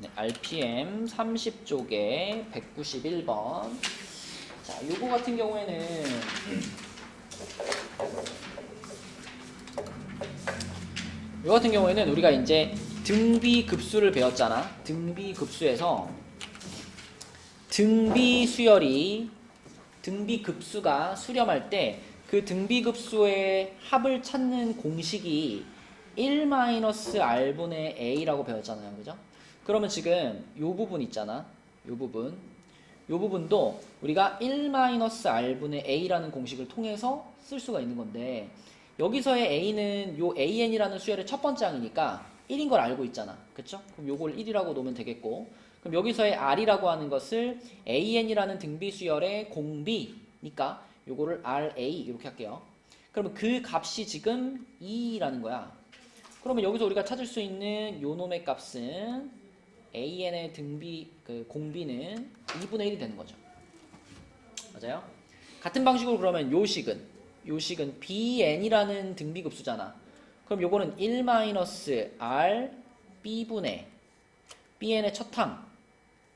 네, RPM 30쪽에 191번. 자, 요거 같은 경우에는 우리가 이제 등비 급수를 배웠잖아. 등비 급수에서 등비 수열이 등비 급수가 수렴할 때 그 등비 급수의 합을 찾는 공식이 1-R분의 A라고 배웠잖아요. 그죠? 그러면 지금 요 부분 있잖아. 요 부분도 우리가 1-R분의 A라는 공식을 통해서 쓸 수가 있는 건데, 여기서의 A는 요 AN이라는 수열의 첫 번째 항이니까 1인 걸 알고 있잖아. 그쵸? 그럼 요걸 1이라고 놓으면 되겠고, 그럼 여기서의 R이라고 하는 것을 AN이라는 등비 수열의 공비니까 요거를 RA 이렇게 할게요. 그러면 그 값이 지금 2라는 거야. 그러면 여기서 우리가 찾을 수 있는 요 놈의 값은 AN의 등비 그 공비는 2분의 1이 되는 거죠. 맞아요? 같은 방식으로 그러면 요식은 BN이라는 등비급수잖아. 그럼 요거는 1-R B분의 BN의 첫항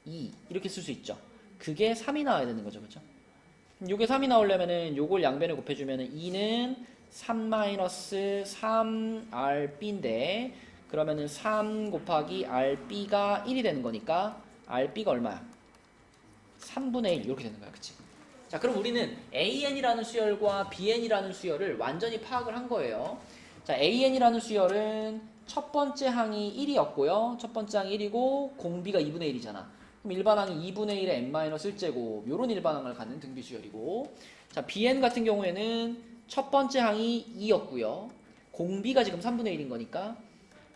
2 이렇게 쓸 수 있죠. 그게 3이 나와야 되는 거죠. 그죠? 요게 3이 나오려면은 요걸 양변에 곱해주면은 2는 3-3RB인데, 그러면은 3 곱하기 RB가 1이 되는 거니까 RB가 얼마야? 3분의 1 이렇게 되는 거야. 그치? 자, 그럼 우리는 AN이라는 수열과 BN이라는 수열을 완전히 파악을 한 거예요. 자, AN이라는 수열은 첫 번째 항이 1이었고요. 첫 번째 항이 1이고 공비가 2분의 1이잖아. 그럼 일반항이 2분의 1의 n-1제곱 요런 일반항을 갖는 등비 수열이고, 자, BN 같은 경우에는 첫 번째 항이 2였고요. 공비가 지금 3분의 1인 거니까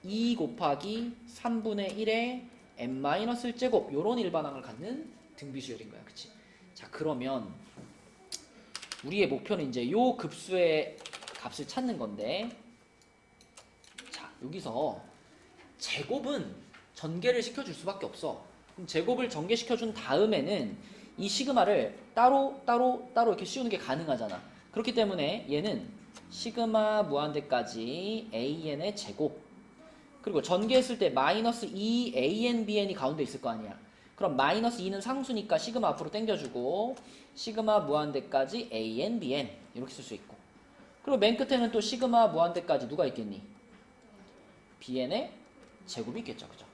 2 곱하기 3분의 1의 n-1제곱 요런 일반항을 갖는 등비 수열인 거야. 그치? 자, 그러면 우리의 목표는 이제 요 급수의 값을 찾는 건데, 자, 여기서 제곱은 전개를 시켜줄 수밖에 없어. 그럼 제곱을 전개시켜준 다음에는 이 시그마를 따로 이렇게 씌우는 게 가능하잖아. 그렇기 때문에 얘는 시그마 무한대까지 AN의 제곱, 그리고 전개했을 때 마이너스 2 AN, BN이 가운데 있을 거 아니야. 그럼 마이너스 2는 상수니까 시그마 앞으로 당겨주고 시그마 무한대까지 AN, BN 이렇게 쓸 수 있고, 그리고 맨 끝에는 또 시그마 무한대까지 누가 있겠니? BN의 제곱이 있겠죠. 그죠?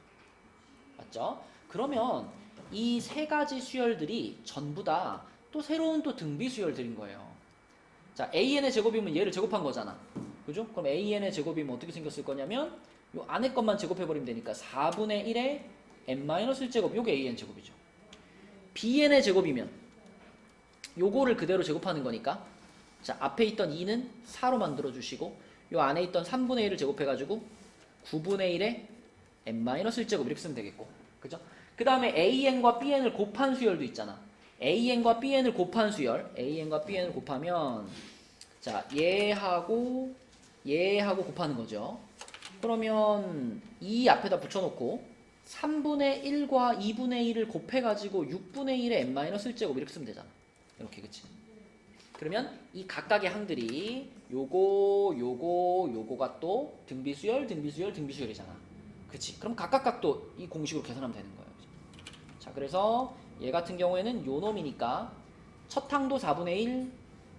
맞죠? 그러면 이 세 가지 수열들이 전부 다 또 새로운 또 등비 수열들인 거예요. 자, AN의 제곱이면 얘를 제곱한 거잖아. 그죠? 그럼 AN의 제곱이면 어떻게 생겼을 거냐면 요 안에 것만 제곱해버리면 되니까 4분의 1의 n-1제곱, 요게 AN 제곱이죠. BN의 제곱이면 요거를 그대로 제곱하는 거니까, 자, 앞에 있던 2는 4로 만들어주시고 요 안에 있던 3분의 1을 제곱해가지고 9분의 1의 n-1제곱 이렇게 쓰면 되겠고, 그죠? 그 다음에 AN과 BN을 곱한 수열도 있잖아. AN과 BN을 곱한 수열, AN과 BN을 곱하면, 자, 얘하고 곱하는 거죠. 그러면 2 앞에다 붙여놓고 3분의 1과 2분의 1을 곱해가지고 6분의 1의 n-1제곱 이렇게 쓰면 되잖아. 이렇게, 그치? 그러면 이 각각의 항들이 요거가 또 등비수열이잖아. 그치? 그럼 각각 또 이 공식으로 계산하면 되는 거예요. 그치? 자, 그래서 얘 같은 경우에는 요 놈이니까 첫 항도 4분의 1,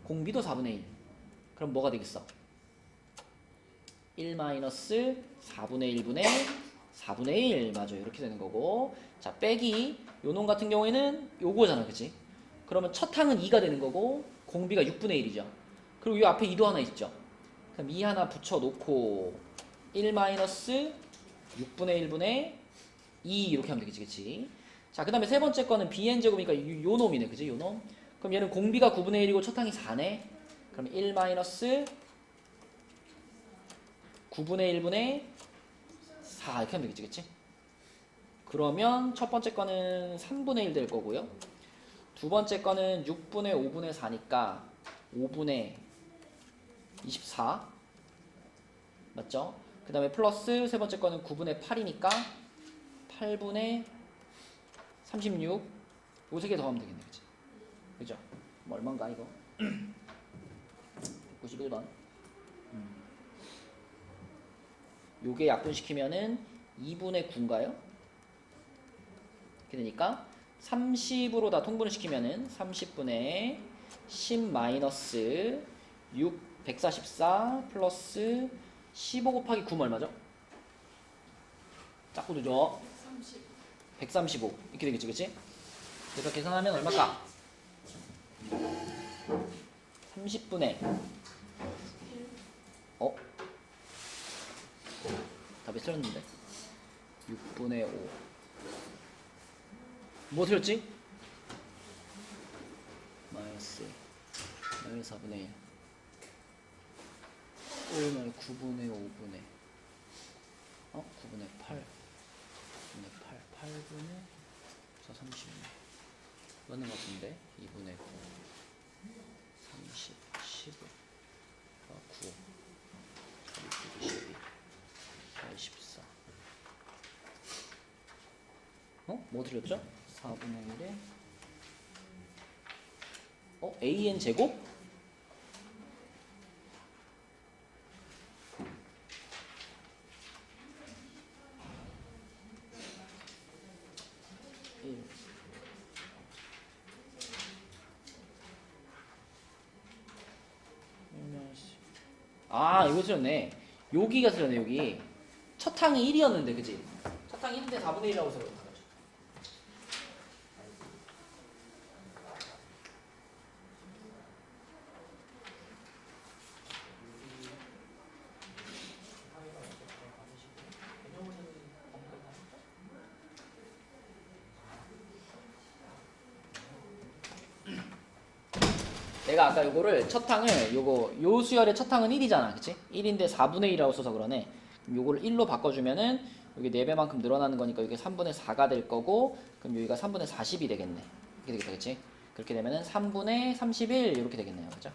공비도 4분의 1. 그럼 뭐가 되겠어? 1-4분의 1분의 4분의 1. 맞아요. 이렇게 되는 거고, 자, 빼기 요 놈 같은 경우에는 요거잖아. 그치? 그러면 첫 항은 2가 되는 거고 공비가 6분의 1이죠. 그리고 요 앞에 2도 하나 있죠. 그럼 2 하나 붙여놓고 1-6분의 1분의 2 이렇게 하면 되겠지. 그치? 자, 그 다음에 세 번째 거는 BN제곱이니까 요 놈이네. 그치? 요 놈. 그럼 얘는 공비가 9분의 1이고 첫 항이 4네. 그럼 1-9분의 1분의 4 이렇게 하면 되겠지. 그치? 그러면 첫 번째 거는 3분의 1 될 거고요. 두 번째 거는 6분의 5분의 4니까 5분의 24 맞죠? 그 다음에 플러스 세 번째 거는 9분의 8이니까 8분의 36. 요 세 개 더하면 되겠네. 그치? 그죠? 뭐 얼마인가 이거? 91번. 요게 약분시키면은 2분의 9인가요? 이렇게 되니까 30으로 다 통분을 시키면은 30분의 10 마이너스 6 144 플러스 15 곱하기 9면 얼마죠? 자꾸 늦어. 135 이렇게 되겠지, 그치? 그래서 계산하면 얼마일까? 30분의 답이 틀렸는데 6분의 5 뭐 틀렸지? 마이너스 4분의 1 9분의 5분의 9분의 8 9분의 8 8분의 4 32 맞는 것 같은데 2분의 9 30 15 9 22 84 뭐 드렸죠? 4분의 1에 AN 제곱? 이거 틀렸네. 여기가 틀렸네. 여기 첫 항이 1이었는데 그치? 첫 항이 1인데 4분의 1이라고 써요. 내가 아까 요거를 첫 항을 요 수열의 첫 항은 1이잖아. 그치? 1인데 4분의 1이라고 써서 그러네. 그럼 요거를 1로 바꿔주면은 여기 4배만큼 늘어나는 거니까 이게 3분의 4가 될 거고, 그럼 여기가 3분의 40이 되겠네. 이렇게 되겠다. 그치? 그렇게 되면은 3분의 31 이렇게 되겠네요. 그죠?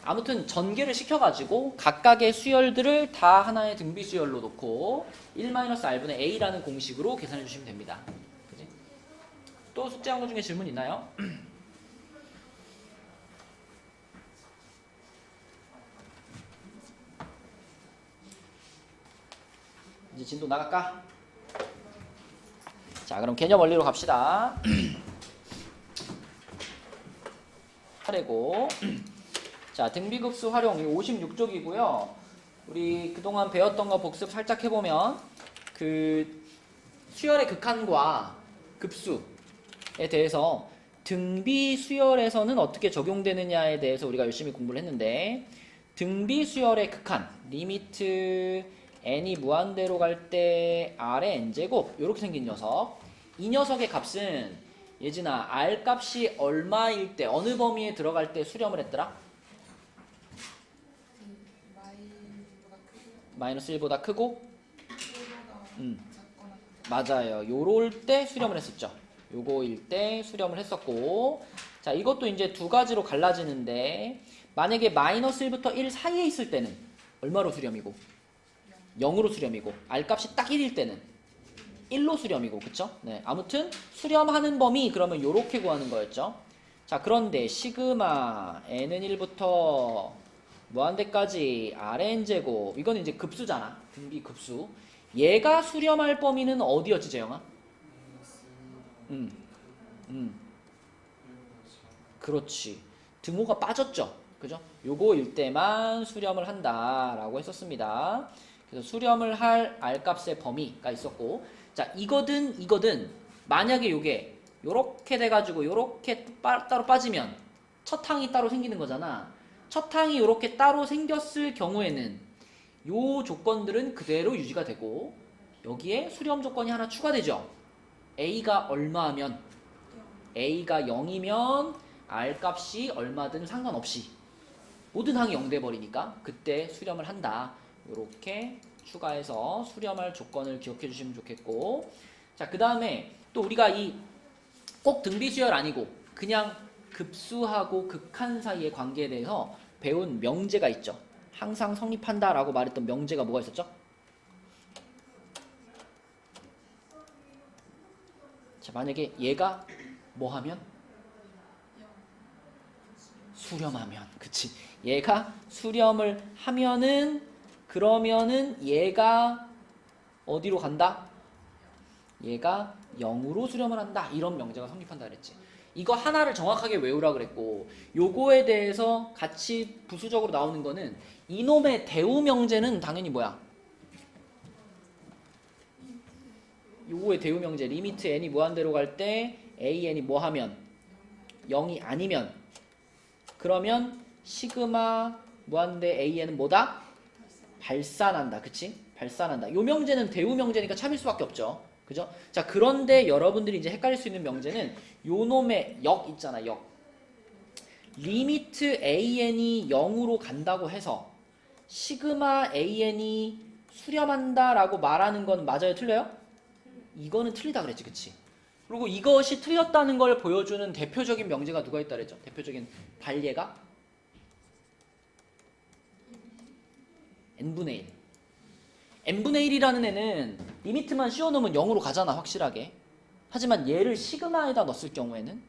아무튼 전개를 시켜가지고 각각의 수열들을 다 하나의 등비 수열로 놓고 1-r분의 a라는 공식으로 계산해 주시면 됩니다. 그치? 또 숙제한 것 중에 질문 있나요? 이제 진도 나갈까? 자, 그럼 개념 원리로 갑시다. 하래고. 자, 등비급수 활용 56쪽이고요. 우리 그동안 배웠던 거 복습 살짝 해보면 그 수열의 극한과 급수에 대해서 등비 수열에서는 어떻게 적용되느냐에 대해서 우리가 열심히 공부를 했는데, 등비 수열의 극한 리미트 n이 무한대로 갈 때 r의 n제곱 이렇게 생긴 녀석, 이 녀석의 값은 예진아 r 값이 얼마일 때 어느 범위에 들어갈 때 수렴을 했더라? 마이너스 1보다 크고 맞아요. 요럴 때 수렴을 했었죠. 요거일 때 수렴을 했었고, 자, 이것도 이제 두 가지로 갈라지는데, 만약에 마이너스 1부터 1 사이에 있을 때는 얼마로 수렴이고 0으로 수렴이고, r값이 딱 1일 때는 1로 수렴이고, 그쵸? 네, 아무튼 수렴하는 범위 그러면 요렇게 구하는 거였죠. 자, 그런데 시그마 n은 1부터 무한대까지 rn제곱, 이건 이제 급수잖아. 등비 급수. 얘가 수렴할 범위는 어디였지, 재영아? 그렇지. 등호가 빠졌죠. 그죠? 요거일 때만 수렴을 한다라고 했었습니다. 그래서 수렴을 할 r값의 범위가 있었고, 자, 이거든 만약에 요게 요렇게 돼가지고 요렇게 따로 빠지면 첫 항이 따로 생기는 거잖아. 첫 항이 요렇게 따로 생겼을 경우에는 요 조건들은 그대로 유지가 되고, 여기에 수렴 조건이 하나 추가되죠. a가 얼마면, a가 0이면 r값이 얼마든 상관없이 모든 항이 0 돼버리니까 그때 수렴을 한다. 이렇게 추가해서 수렴할 조건을 기억해 주시면 좋겠고, 자, 그 다음에 또 우리가 이 꼭 등비수열 아니고 그냥 급수하고 극한 사이의 관계에 대해서 배운 명제가 있죠. 항상 성립한다 라고 말했던 명제가 뭐가 있었죠? 자, 만약에 얘가 뭐 하면? 수렴하면. 그치? 얘가 수렴을 하면은, 그러면은 얘가 어디로 간다? 얘가 0으로 수렴을 한다. 이런 명제가 성립한다 그랬지. 이거 하나를 정확하게 외우라 그랬고 요거에 대해서 같이 부수적으로 나오는 거는 이놈의 대우 명제는 당연히 뭐야? 요거의 대우 명제 리미트 n이 무한대로 갈 때 an이 뭐 하면 0이 아니면 그러면 시그마 무한대 an은 뭐다? 발산한다. 그치? 발산한다. 요 명제는 대우 명제니까 참일 수밖에 없죠. 그죠? 자, 그런데 여러분들이 이제 헷갈릴 수 있는 명제는 요 놈의 역 있잖아, 역. 리미트 an이 0으로 간다고 해서 시그마 an이 수렴한다라고 말하는 건 맞아요, 틀려요? 이거는 틀리다 그랬지, 그치? 그리고 이것이 틀렸다는 걸 보여주는 대표적인 명제가 누가 있다 그랬죠? 대표적인 반례가 n분의 1. n분의 1이라는 애는 리미트만 씌워놓으면 0으로 가잖아, 확실하게. 하지만 얘를 시그마에다 넣었을 경우에는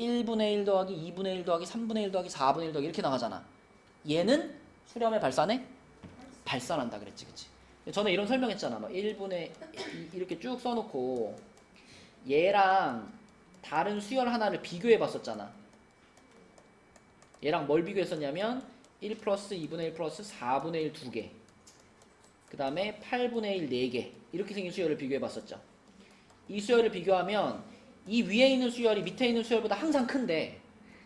1분의 1 더하기 2분의 1 더하기 3분의 1 더하기 4분의 1 더하기 이렇게 나가잖아. 얘는 수렴에 발산해? 발산한다 그랬지, 그치? 전에 이런 설명했잖아. 막 1분의 이렇게 쭉 써놓고 얘랑 다른 수열 하나를 비교해 봤었잖아. 얘랑 뭘 비교했었냐면 1 플러스 2분의 1 플러스 4분의 1 2개 그 다음에 8분의 1 4개 이렇게 생긴 수열을 비교해 봤었죠. 이 수열을 비교하면 이 위에 있는 수열이 밑에 있는 수열보다 항상 큰데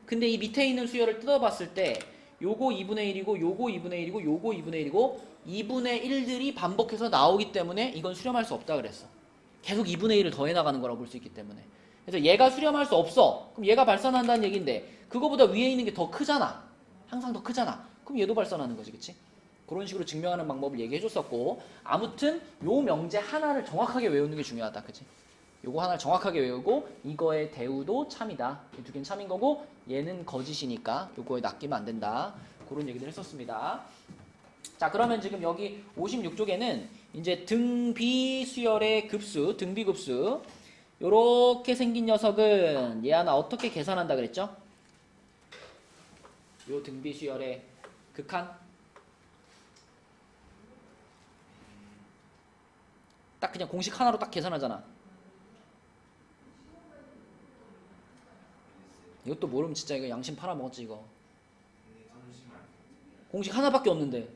근데 이 밑에 있는 수열을 뜯어봤을 때 요거 2분의 1이고 요거 2분의 1이고 요거 2분의 1이고 2분의 1들이 반복해서 나오기 때문에 이건 수렴할 수 없다 그랬어. 계속 2분의 1을 더해 나가는 거라고 볼 수 있기 때문에. 그래서 얘가 수렴할 수 없어. 그럼 얘가 발산한다는 얘기인데 그거보다 위에 있는 게 더 크잖아. 항상 더 크잖아. 그럼 얘도 발산하는 거지, 그치? 그런 식으로 증명하는 방법을 얘기해줬었고 아무튼 요 명제 하나를 정확하게 외우는 게 중요하다, 그치? 요거 하나를 정확하게 외우고 이거의 대우도 참이다. 이 두 개는 참인 거고 얘는 거짓이니까 요거에 낚이면 안 된다. 그런 얘기를 했었습니다. 자, 그러면 지금 여기 56쪽에는 이제 등비 수열의 급수, 등비 급수 요렇게 생긴 녀석은 얘 하나 어떻게 계산한다 그랬죠? 요 등비 수열의 극한 딱 그냥 공식 하나로 딱 계산하잖아. 이것도 모르면 진짜 이거 양심 팔아먹었지 이거. 공식 하나밖에 없는데.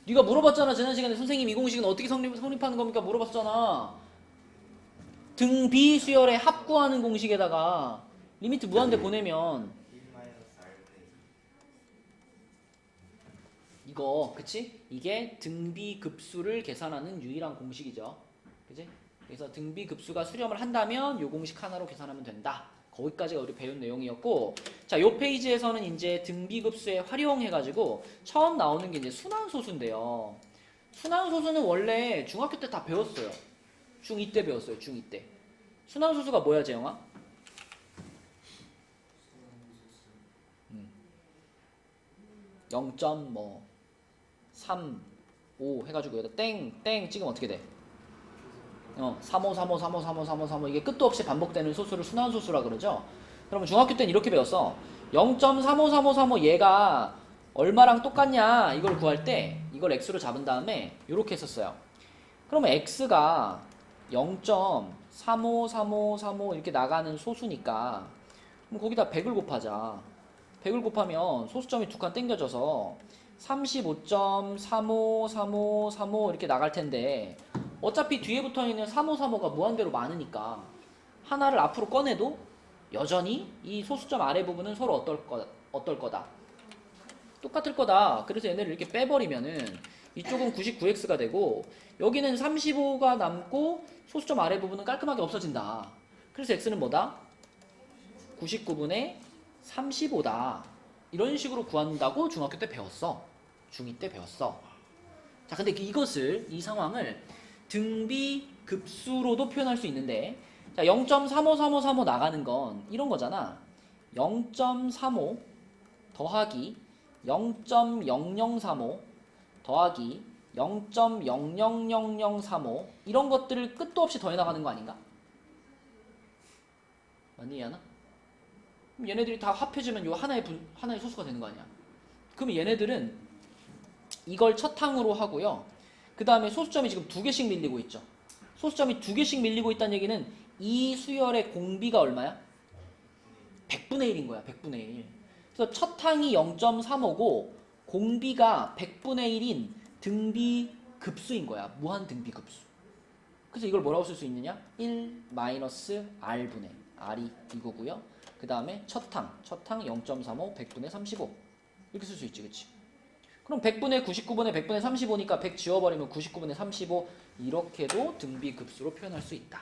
네가 물어봤잖아 지난 시간에 선생님 이 공식은 어떻게 성립하는 겁니까? 물어봤잖아. 등비 수열의 합구하는 공식에다가 리미트 무한대 보내면 이거 그치? 이게 등비 급수를 계산하는 유일한 공식이죠. 그치? 그래서 등비 급수가 수렴을 한다면 요 공식 하나로 계산하면 된다. 거기까지가 우리 배운 내용이었고 자, 요 페이지에서는 이제 등비급수에 활용해가지고 처음 나오는 게 이제 순환소수인데요. 순환소수는 원래 중학교 때 다 배웠어요. 중2 때 배웠어요. 중2 때. 순환소수가 뭐야, 재영아? 0.3, 5 해가지고 여기다 땡 찍으면 어떻게 돼? 35, 35, 35, 35, 35, 35 이게 끝도 없이 반복되는 소수를 순환소수라 그러죠. 그러면 중학교 때는 이렇게 배웠어. 0.353535 얘가 얼마랑 똑같냐 이걸 구할 때 이걸 x로 잡은 다음에 이렇게 했었어요. 그러면 x가 0.353535 이렇게 나가는 소수니까 그럼 거기다 100을 곱하자. 100을 곱하면 소수점이 두 칸 땡겨져서 35.353535 이렇게 나갈 텐데 어차피 뒤에 붙어있는 3535가 무한대로 많으니까 하나를 앞으로 꺼내도 여전히 이 소수점 아래 부분은 서로 어떨 거다? 똑같을 거다. 그래서 얘네를 이렇게 빼버리면은 이쪽은 99x가 되고 여기는 35가 남고 소수점 아래 부분은 깔끔하게 없어진다. 그래서 x는 뭐다? 99분의 35다. 이런 식으로 구한다고 중학교 때 배웠어. 중2 때 배웠어. 자, 근데 이 상황을 등비 급수로도 표현할 수 있는데 자, 0.353535 나가는 건 이런 거잖아. 0.35 더하기 0.0035 더하기 0.000035 이런 것들을 끝도 없이 더해 나가는 거 아닌가? 맞니, 이하나? 그럼 얘네들이 다 합해지면 요 하나의 소수가 되는 거 아니야? 그럼 얘네들은 이걸 첫 항으로 하고요. 그 다음에 소수점이 지금 두 개씩 밀리고 있죠. 소수점이 2개씩 밀리고 있다는 얘기는 이 수열의 공비가 얼마야? 100분의 1인 거야. 100분의 1. 그래서 첫 항이 0.35고 공비가 100분의 1인 등비 급수인 거야. 무한 등비 급수. 그래서 이걸 뭐라고 쓸 수 있느냐? 1 마이너스 R분의 R이 이거고요. 그 다음에 첫 항 0.35 100분의 35 이렇게 쓸 수 있지. 그치? 그럼 100분의 99분의 100분의 35니까 100 지워버리면 99분의 35 이렇게도 등비 급수로 표현할 수 있다.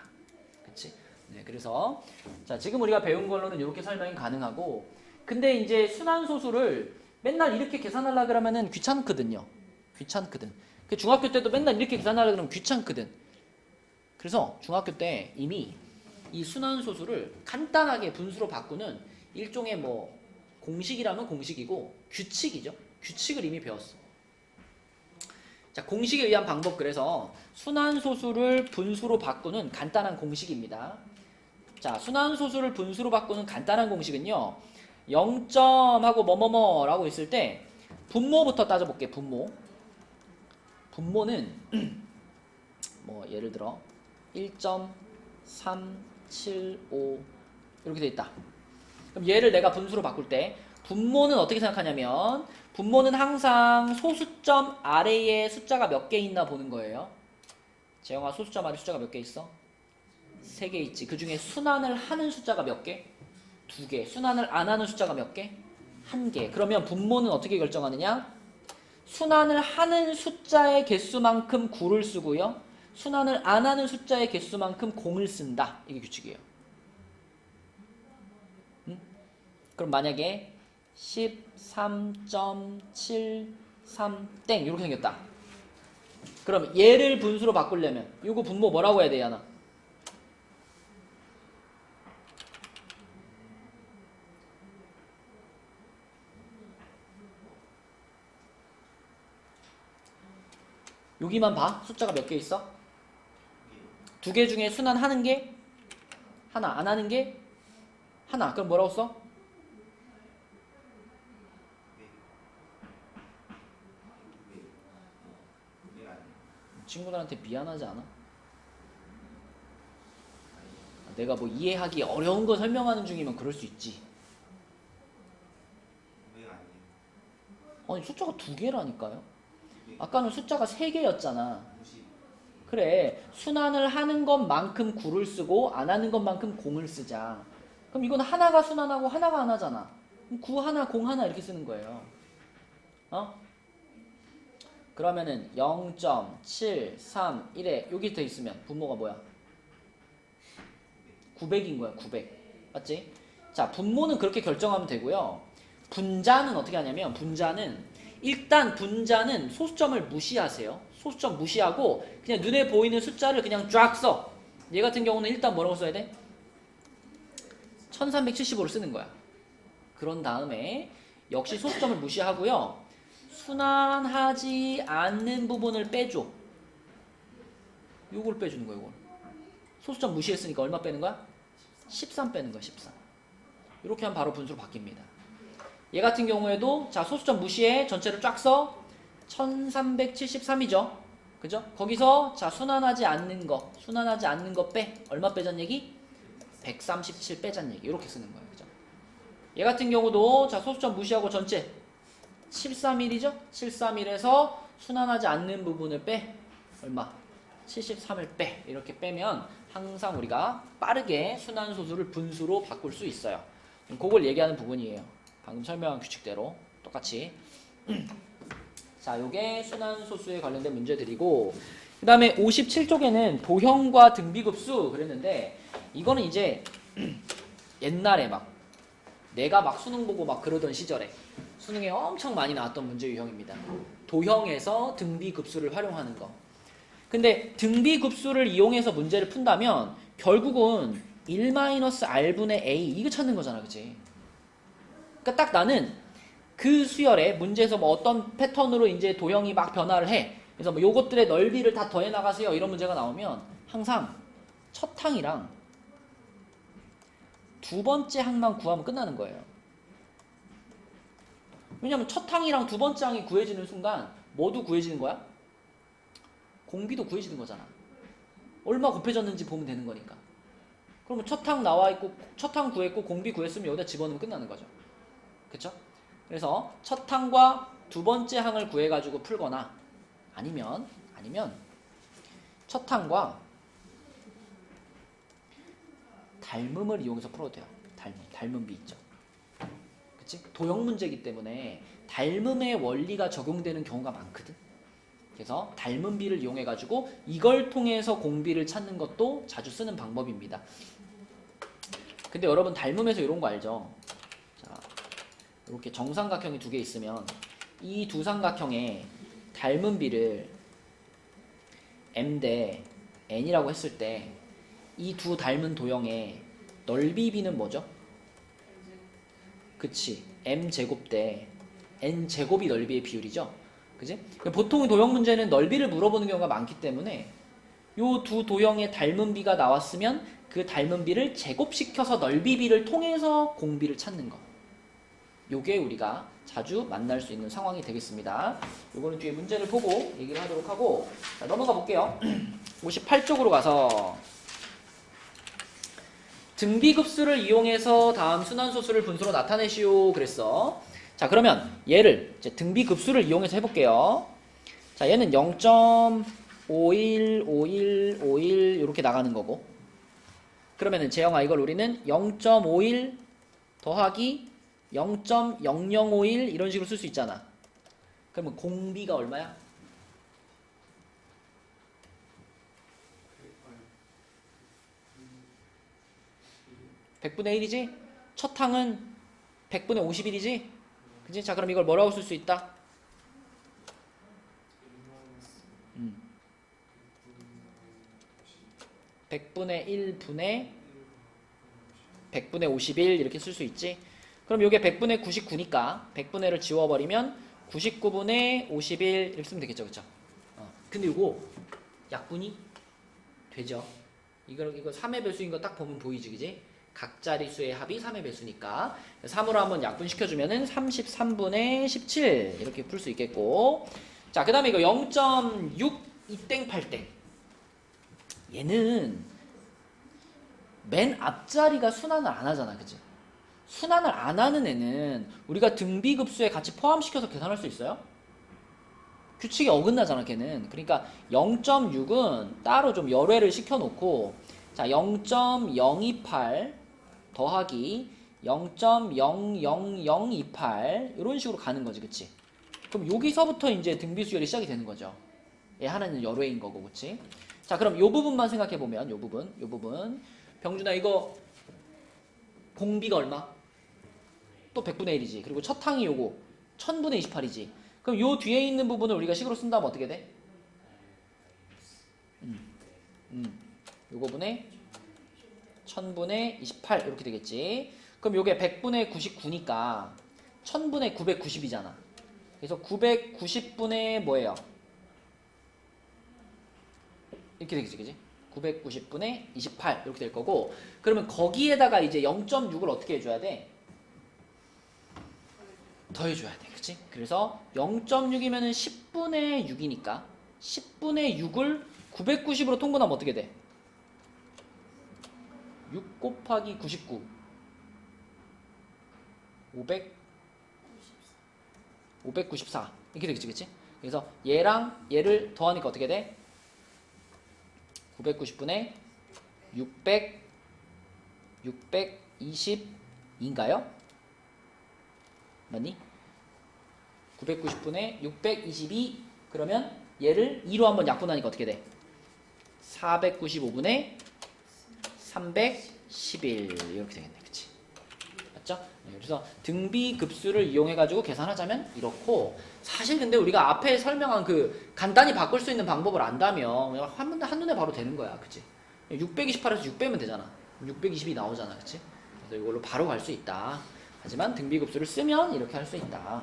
그치? 네, 그래서 자 지금 우리가 배운 걸로는 이렇게 설명이 가능하고 근데 이제 순환소수를 맨날 이렇게 계산하려고 그러면은 귀찮거든요. 귀찮거든. 그 중학교 때도 맨날 이렇게 계산하려고 그러면 귀찮거든. 그래서 중학교 때 이미 이 순환소수를 간단하게 분수로 바꾸는 일종의 뭐 공식이라면 공식이고 규칙이죠. 규칙을 이미 배웠어. 자, 공식에 의한 방법 그래서 순환소수를 분수로 바꾸는 간단한 공식입니다. 자, 순환소수를 분수로 바꾸는 간단한 공식은요. 0점하고 뭐뭐뭐라고 있을 때 분모부터 따져볼게. 분모는 뭐 예를 들어 1.375 이렇게 돼 있다. 그럼 얘를 내가 분수로 바꿀 때 분모는 어떻게 생각하냐면 분모는 항상 소수점 아래에 숫자가 몇 개 있나 보는 거예요. 재영아 소수점 아래 숫자가 몇 개 있어? 3개 있지. 그 중에 순환을 하는 숫자가 몇 개? 2개. 순환을 안 하는 숫자가 몇 개? 1개. 그러면 분모는 어떻게 결정하느냐? 순환을 하는 숫자의 개수만큼 9를 쓰고요. 순환을 안 하는 숫자의 개수만큼 0을 쓴다. 이게 규칙이에요. 응? 그럼 만약에 13.73 이렇게 생겼다. 그럼 얘를 분수로 바꾸려면 이거 분모 뭐라고 해야 돼, 야나? 여기만 봐. 숫자가 몇 개 있어? 2개 중에 순환하는 게 하나, 안 하는 게 하나. 그럼 뭐라고 써? 친구들한테 미안하지 않아? 내가 뭐 이해하기 어려운 거 설명하는 중이면 그럴 수 있지. 아니 숫자가 2개라니까요. 아까는 숫자가 3개였잖아. 그래, 순환을 하는 것만큼 9를 쓰고 안 하는 것만큼 0을 쓰자. 그럼 이건 하나가 순환하고 하나가 안 하잖아. 그럼 9 하나 0 하나 이렇게 쓰는 거예요. 그러면은 0.731에 여기 돼 있으면 분모가 뭐야? 900인 거야. 900 맞지? 자, 분모는 그렇게 결정하면 되고요. 분자는 어떻게 하냐면 일단 분자는 소수점을 무시하세요. 소수점 무시하고 그냥 눈에 보이는 숫자를 그냥 쫙 써. 얘 같은 경우는 일단 뭐라고 써야 돼? 1375를 쓰는 거야. 그런 다음에 역시 소수점을 무시하고요. 순환하지 않는 부분을 빼줘. 요걸 빼주는 거야. 요걸. 소수점 무시했으니까 얼마 빼는 거야? 13 빼는 거야. 13. 이렇게 하면 바로 분수로 바뀝니다. 얘 같은 경우에도 자 소수점 무시해. 전체를 쫙 써. 1373이죠. 그죠? 거기서 자 순환하지 않는 거 빼. 얼마 빼잔 얘기? 137 빼잔 얘기. 이렇게 쓰는 거예요. 그죠? 얘 같은 경우도 자 소수점 무시하고 전체 731이죠? 731에서 순환하지 않는 부분을 빼. 얼마? 73을 빼. 이렇게 빼면 항상 우리가 빠르게 순환소수를 분수로 바꿀 수 있어요. 그걸 얘기하는 부분이에요. 방금 설명한 규칙대로 똑같이. 자, 요게 순환소수에 관련된 문제들이고 그 다음에 57쪽에는 도형과 등비급수 그랬는데 이거는 이제 옛날에 막 내가 막 수능 보고 막 그러던 시절에 수능에 엄청 많이 나왔던 문제 유형입니다. 도형에서 등비급수를 활용하는 거. 근데 등비급수를 이용해서 문제를 푼다면 결국은 1-R분의 A 이거 찾는 거잖아. 그치? 그러니까 딱 나는 그 수열에 문제에서 뭐 어떤 패턴으로 이제 도형이 막 변화를 해. 그래서 뭐 요것들의 넓이를 다 더해 나가세요. 이런 문제가 나오면 항상 첫 항이랑 두 번째 항만 구하면 끝나는 거예요. 왜냐면 첫 항이랑 두 번째 항이 구해지는 순간 뭐도 구해지는 거야? 공비도 구해지는 거잖아. 얼마 곱해졌는지 보면 되는 거니까. 그러면 첫 항 나와 있고 첫 항 구했고 공비 구했으면 여기다 집어넣으면 끝나는 거죠. 그쵸? 그래서 첫 항과 두 번째 항을 구해가지고 풀거나 아니면 첫 항과 닮음을 이용해서 풀어도 돼요. 닮음비 있죠. 그치? 도형 문제이기 때문에 닮음의 원리가 적용되는 경우가 많거든. 그래서 닮음비를 이용해가지고 이걸 통해서 공비를 찾는 것도 자주 쓰는 방법입니다. 근데 여러분 닮음에서 이런 거 알죠? 자, 이렇게 정삼각형이 두 개 있으면 이 두 삼각형의 닮음비를 m 대 n이라고 했을 때 이 두 닮은 도형의 넓이비는 뭐죠? 그치, m제곱 대 n제곱이 넓이의 비율이죠. 그지? 보통 도형 문제는 넓이를 물어보는 경우가 많기 때문에 요 두 도형의 닮음비가 나왔으면 그 닮음비를 제곱시켜서 넓이비를 통해서 공비를 찾는 거. 요게 우리가 자주 만날 수 있는 상황이 되겠습니다. 요거는 뒤에 문제를 보고 얘기를 하도록 하고, 자, 넘어가 볼게요. 58쪽으로 가서 등비급수를 이용해서 다음 순환소수를 분수로 나타내시오 그랬어. 자, 그러면 얘를 이제 등비급수를 이용해서 해볼게요. 자, 얘는 0.51, 51, 51 이렇게 나가는 거고, 그러면은 재영아 이걸 우리는 0.51 더하기 0.0051 이런 식으로 쓸 수 있잖아. 그러면 공비가 얼마야? 100분의 1이지? 첫 항은 100분의 51이지? 그치? 자, 그럼 이걸 뭐라고 쓸 수 있다? 100분의 1분의 100분의 51 이렇게 쓸 수 있지? 그럼 이게 100분의 99니까 100분의를 지워버리면 99분의 51 이렇게 쓰면 되겠죠, 그쵸? 근데 이거 약분이 되죠? 이거 3의 배수인 거 딱 보면 보이지, 그지? 각 자릿수의 합이 3의 배수니까 3으로 한번 약분시켜주면은 33분의 17 이렇게 풀 수 있겠고, 자, 그 다음에 이거 0.6 2땡 8땡 얘는 맨 앞자리가 순환을 안 하잖아, 그치? 순환을 안 하는 애는 우리가 등비급수에 같이 포함시켜서 계산할 수 있어요? 규칙이 어긋나잖아, 걔는. 그러니까 0.6은 따로 좀 열외를 시켜놓고, 자, 0.028 더하기 0.00028 이런 식으로 가는 거지, 그치? 그럼 여기서부터 이제 등비수열이 시작이 되는 거죠. 얘 하나는 열외인 거고, 그치? 자, 그럼 요 부분만 생각해보면, 요 부분. 병준아, 이거 공비가 얼마? 또 100분의 1이지. 그리고 첫 항이 요거 1000분의 28이지. 그럼 요 뒤에 있는 부분을 우리가 식으로 쓴다면 어떻게 돼? 요거분의 1000분의 28 이렇게 되겠지. 그럼 요게 100분의 99니까 1000분의 990이잖아. 그래서 990분의 뭐예요? 이렇게 되겠지, 그지? 990분의 28 이렇게 될 거고, 그러면 거기에다가 이제 0.6을 어떻게 해줘야 돼? 더해줘야 돼, 그치? 그래서 0.6이면은 10분의 6이니까 10분의 6을 990으로 통분하면 어떻게 돼? 6 곱하기 99 594 이렇게 되겠지, 그치? 그래서 얘랑 얘를 더하니까 어떻게 돼? 990분의 620인가요? 맞니? 990분의 622 그러면 얘를 2로 한번 약분하니까 어떻게 돼? 495분의 311 이렇게 되겠네, 그치? 맞죠? 네, 그래서 등비급수를 이용해가지고 계산하자면 이렇고, 사실 근데 우리가 앞에 설명한 그 간단히 바꿀 수 있는 방법을 안다면 그냥 한눈에 바로 되는 거야, 그치? 628에서 6 빼면 되잖아. 620이 나오잖아, 그치? 그래서 이걸로 바로 갈 수 있다. 하지만 등비급수를 쓰면 이렇게 할 수 있다.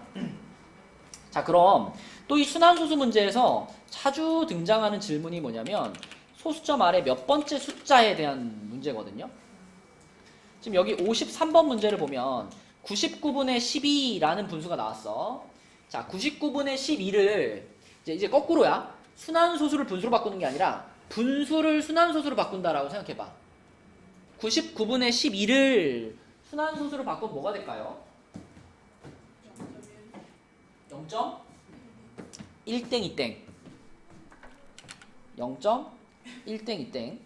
자, 그럼 또 이 순환소수 문제에서 자주 등장하는 질문이 뭐냐면 소수점 아래 몇 번째 숫자에 대한 문제거든요. 지금 여기 53번 문제를 보면 99분의 12라는 분수가 나왔어. 자, 99분의 12를 이제 거꾸로야. 순환소수를 분수로 바꾸는 게 아니라 분수를 순환소수로 바꾼다라고 생각해봐. 99분의 12를 순환소수로 바꾸면 뭐가 될까요? 0.1땡 0.1땡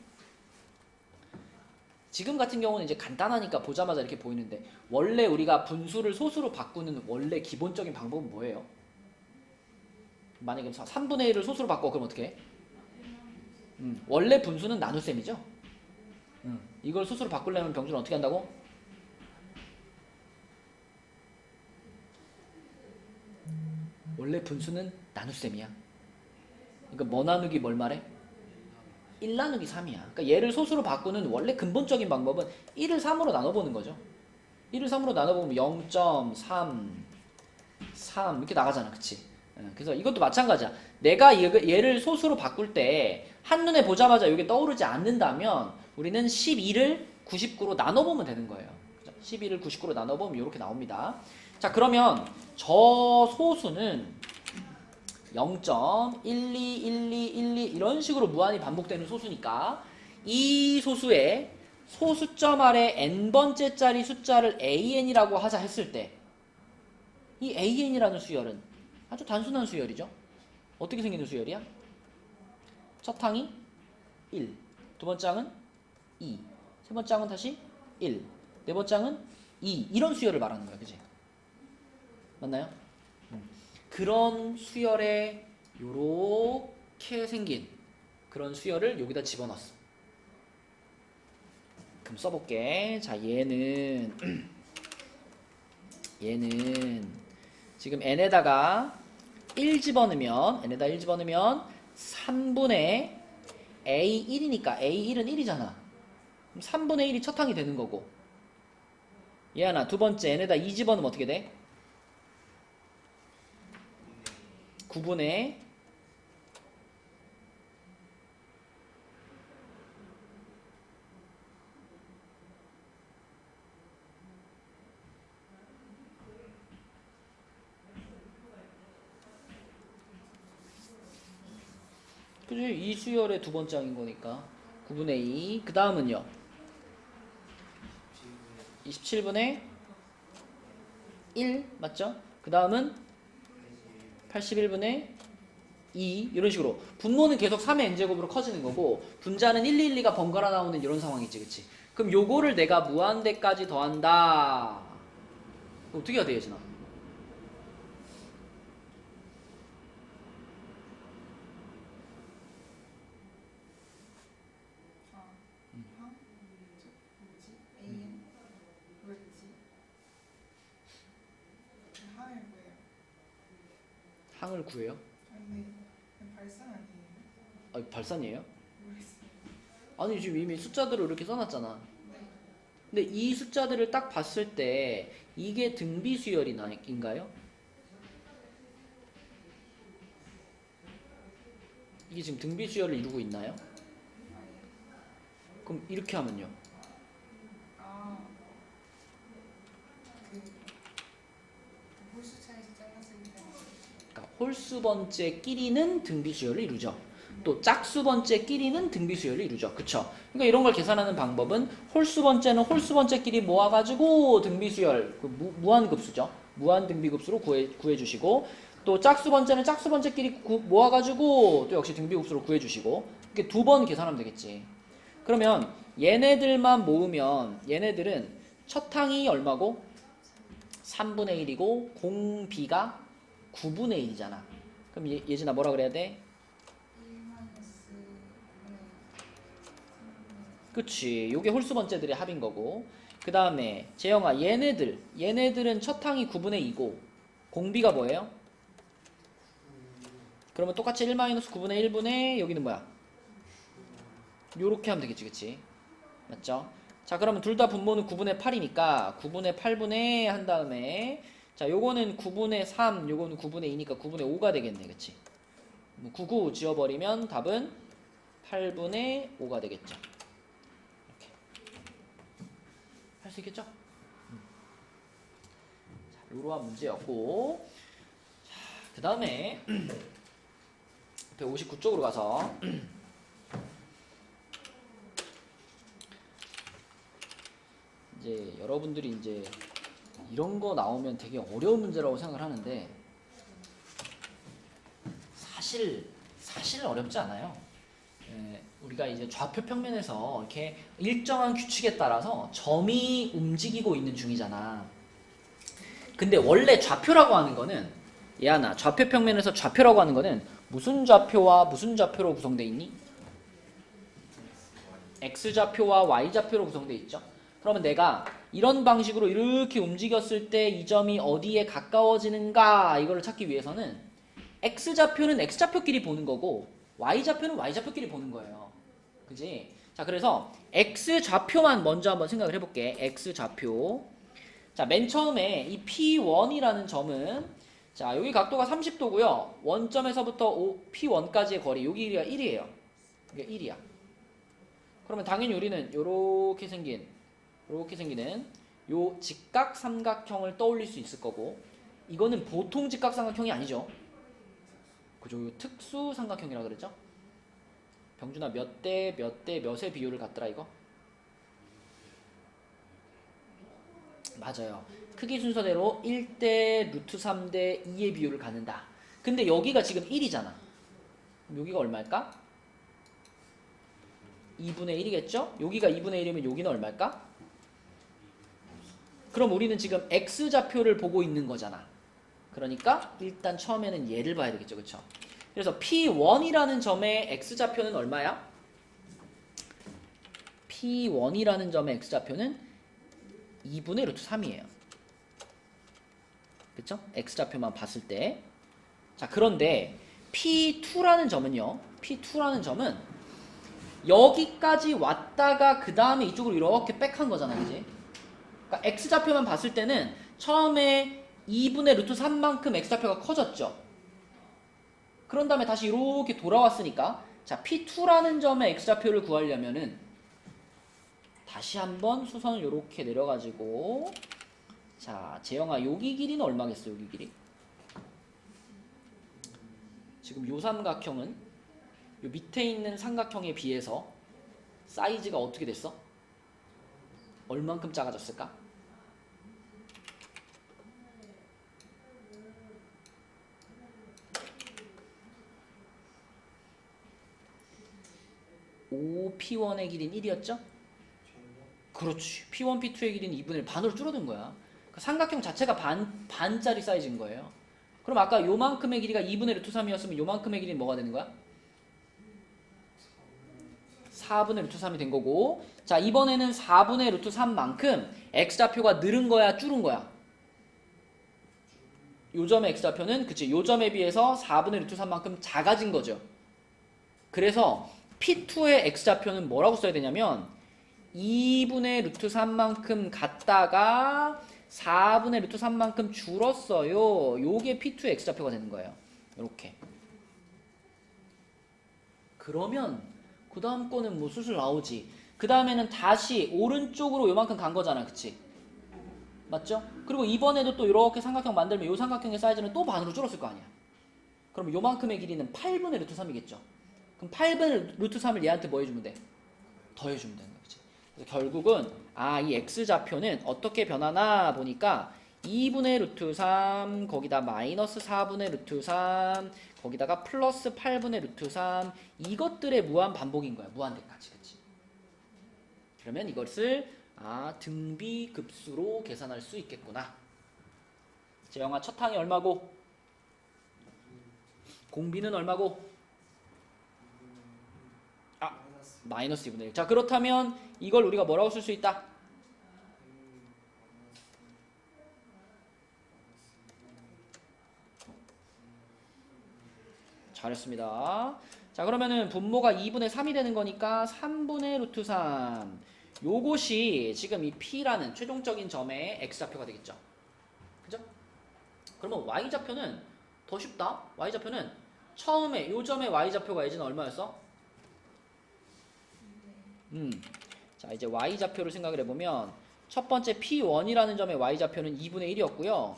지금 같은 경우는 이제 간단하니까 보자마자 이렇게 보이는데 원래 우리가 분수를 소수로 바꾸는 원래 기본적인 방법은 뭐예요? 만약에 3분의 1을 소수로 바꿔 그럼 어떻게 해? 원래 분수는 나눗셈이죠? 이걸 소수로 바꾸려면 병준은 어떻게 한다고? 원래 분수는 나눗셈이야. 그러니까 뭐 나누기 뭘 말해? 1 나누기 3이야. 그러니까 얘를 소수로 바꾸는 원래 근본적인 방법은 1을 3으로 나눠보는 거죠. 1을 3으로 나눠보면 0.3 이렇게 나가잖아. 그치? 그래서 이것도 마찬가지야. 내가 얘를 소수로 바꿀 때 한눈에 보자마자 이게 떠오르지 않는다면 우리는 12를 99로 나눠보면 되는 거예요. 12를 99로 나눠보면 이렇게 나옵니다. 자, 그러면 저 소수는 0.121212 이런 식으로 무한히 반복되는 소수니까 이 소수의 소수점 아래 n번째 짜리 숫자를 an이라고 하자 했을 때 이 an이라는 수열은 아주 단순한 수열이죠. 어떻게 생기는 수열이야? 첫 항이 1, 두 번째 항은 2, 세 번째 항은 다시 1, 네 번째 항은 2 이런 수열을 말하는 거야. 그치? 맞나요? 그런 수열에 요렇게 생긴 그런 수열을 여기다 집어넣었어. 그럼 써볼게. 자, 얘는 지금 n에다가 1 집어넣으면 3분의 a1이니까 a1은 1이잖아. 그럼 3분의 1이 첫 항이 되는 거고 얘 하나 두 번째 n에다 2 집어넣으면 어떻게 돼? 9분의 그지? 이 수열의 두 번째 항인 거니까 9분의 2. 그 다음은요 27분의 1 맞죠? 그 다음은 81분의 2 이런 식으로 분모는 계속 3의 n제곱으로 커지는 거고 분자는 112가 번갈아 나오는 이런 상황이지. 그치? 그럼 요거를 내가 무한대까지 더한다. 어떻게 해야 돼 예진아? 항을 구해요? 아니, 발산 아니에요? 아, 발산이에요? 모르겠어요. 아니 지금 이미 숫자들을 이렇게 써놨잖아. 네. 근데 이 숫자들을 딱 봤을 때 이게 등비수열인가요? 이게 지금 등비수열을 이루고 있나요? 그럼 이렇게 하면요. 아, 그 홀수 차에서 잘랐을 때. 그러니까 홀수 번째끼리는 등비수열을 이루죠. 또 짝수 번째끼리는 등비수열을 이루죠. 그쵸? 그러니까 이런 걸 계산하는 방법은 홀수 번째는 홀수 번째끼리 모아가지고 등비수열, 무한급수죠. 무한 등비급수로 구해주시고 또 짝수 번째는 짝수 번째끼리 모아가지고 또 역시 등비급수로 구해주시고 이렇게 두 번 계산하면 되겠지. 그러면 얘네들만 모으면 얘네들은 첫 항이 얼마고? 3분의 1이고 공비가 9분의 1이잖아. 그럼 예진아 뭐라 그래야 돼? 1-3분의 그치. 요게 홀수 번째들의 합인 거고 그 다음에 재영아 얘네들은 첫 항이 9분의 2고 공비가 뭐예요? 그러면 똑같이 1-9분의 1분의 여기는 뭐야? 요렇게 하면 되겠지. 그치? 맞죠? 자, 그러면 둘 다 분모는 9분의 8이니까 9분의 8분의 한 다음에 자, 요거는 9분의 3, 요거는 9분의 2니까 9분의 5가 되겠네. 그치? 99 지워버리면 답은 8분의 5가 되겠죠. 이렇게 할 수 있겠죠? 자, 요러한 문제였고 자, 그 다음에 159쪽으로 가서 이제 여러분들이 이제 이런 거 나오면 되게 어려운 문제라고 생각을 하는데 사실 어렵지 않아요. 우리가 이제 좌표 평면에서 이렇게 일정한 규칙에 따라서 점이 움직이고 있는 중이잖아. 근데 원래 좌표라고 하는 거는 얘하나 좌표 평면에서 좌표라고 하는 거는 무슨 좌표와 무슨 좌표로 구성되어 있니? X좌표와 Y좌표로 구성되어 있죠. 그러면 내가 이런 방식으로 이렇게 움직였을 때 이 점이 어디에 가까워지는가 이거를 찾기 위해서는 X좌표는 X좌표끼리 보는 거고 Y좌표는 Y좌표끼리 보는 거예요. 그지? 자, 그래서 X좌표만 먼저 한번 생각을 해볼게. X좌표. 자, 맨 처음에 이 P1이라는 점은 자, 여기 각도가 30도고요. 원점에서부터 P1까지의 거리 여기 길이가 1이에요. 이게 1이야. 그러면 당연히 우리는 요렇게 생기는 요 직각 삼각형을 떠올릴 수 있을 거고 이거는 보통 직각 삼각형이 아니죠. 그죠? 요 특수 삼각형이라 그랬죠? 병준아 몇 대 몇의 비율을 갖더라 이거? 맞아요. 크기 순서대로 1대 루트 3대 2의 비율을 갖는다. 근데 여기가 지금 1이잖아. 여기가 얼마일까? 2분의 1이겠죠? 여기가 2분의 1이면 여기는 얼마일까? 그럼 우리는 지금 X좌표를 보고 있는 거잖아. 그러니까 일단 처음에는 얘를 봐야 되겠죠. 그쵸? 그래서 P1이라는 점의 X좌표는 얼마야? P1이라는 점의 X좌표는 2분의 루트 3이에요. 그쵸? X좌표만 봤을 때. 자, 그런데 P2라는 점은요. P2라는 점은 여기까지 왔다가 그 다음에 이쪽으로 이렇게 백한 거잖아. 그지? 그러니까 X좌표만 봤을 때는 처음에 2분의 루트 3만큼 X좌표가 커졌죠. 그런 다음에 다시 이렇게 돌아왔으니까 자, P2라는 점의 X좌표를 구하려면은 다시 한번 수선을 이렇게 내려가지고 자, 재영아 여기 길이는 얼마겠어? 여기 길이? 지금 요 삼각형은 요 밑에 있는 삼각형에 비해서 사이즈가 어떻게 됐어? 얼만큼 작아졌을까? P1의 길이는 1이었죠? 그렇지. P1, P2의 길이는 2분의 1 반으로 줄어든 거야. 그 삼각형 자체가 반짜리 사이즈인 거예요. 그럼 아까 요만큼의 길이가 2분의 루트 3이었으면 요만큼의 길이는 뭐가 되는 거야? 4분의 루트 3이 된 거고 자, 이번에는 4분의 루트 3만큼 X좌표가 늘은 거야? 줄은 거야? 요 점의 X좌표는 그치, 요 점에 비해서 4분의 루트 3만큼 작아진 거죠. 그래서 P2의 X좌표는 뭐라고 써야 되냐면 2분의 루트 3만큼 갔다가 4분의 루트 3만큼 줄었어요. 요게 P2의 X좌표가 되는 거예요. 이렇게. 그러면 그 다음 거는 뭐 수술 나오지. 그 다음에는 다시 오른쪽으로 요만큼 간 거잖아. 그치? 맞죠? 그리고 이번에도 또 이렇게 삼각형 만들면 요 삼각형의 사이즈는 또 반으로 줄었을 거 아니야. 그럼 요만큼의 길이는 8분의 루트 3이겠죠. 그럼 8분의 루트 3을 얘한테 뭐 해주면 돼? 더해주면 되는 거야. 그치? 그래서 결국은 이 X좌표는 어떻게 변하나 보니까 2분의 루트 3 거기다 마이너스 4분의 루트 3 거기다가 플러스 8분의 루트 3 이것들의 무한 반복인 거야. 무한대까지. 그치? 그러면 이것을 등비급수로 계산할 수 있겠구나. 재영아 첫 항이 얼마고? 공비는 얼마고? 마이너스 2분의 1. 자, 그렇다면 이걸 우리가 뭐라고 쓸 수 있다? 잘했습니다. 자, 그러면은 분모가 2분의 3이 되는 거니까 3분의 루트 3. 요것이 지금 이 P라는 최종적인 점의 X좌표가 되겠죠. 그죠? 그러면 Y좌표는 더 쉽다. Y좌표는 처음에 요 점의 Y좌표가 예전에 얼마였어? 자, 이제 Y좌표를 생각을 해보면 첫 번째 P1이라는 점의 Y좌표는 2분의 1이었고요.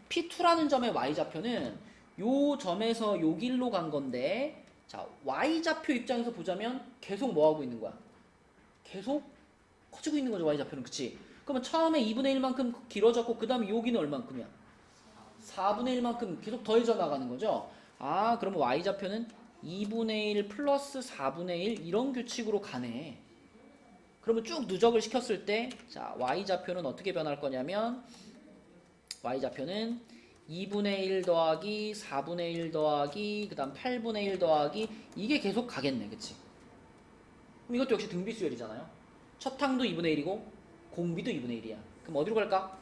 P2라는 점의 Y좌표는 요 점에서 요 길로 간 건데 자, Y좌표 입장에서 보자면 계속 뭐 하고 있는 거야? 계속 커지고 있는 거죠. Y좌표는. 그치? 그럼 그러면 처음에 2분의 1만큼 길어졌고 그 다음에 여기는 얼만큼이야? 4분의 1만큼 계속 더해져 나가는 거죠. 아, 그러면 y좌표는 2분의 1 플러스 4분의 1 이런 규칙으로 가네. 그러면 쭉 누적을 시켰을 때 자, y좌표는 어떻게 변할 거냐면 y좌표는 2분의 1 더하기 4분의 1 더하기 그 다음 8분의 1 더하기 이게 계속 가겠네. 그치? 그럼 이것도 역시 등비수열이잖아요. 첫 항도 2분의 1이고 공비도 2분의 1이야. 그럼 어디로 갈까?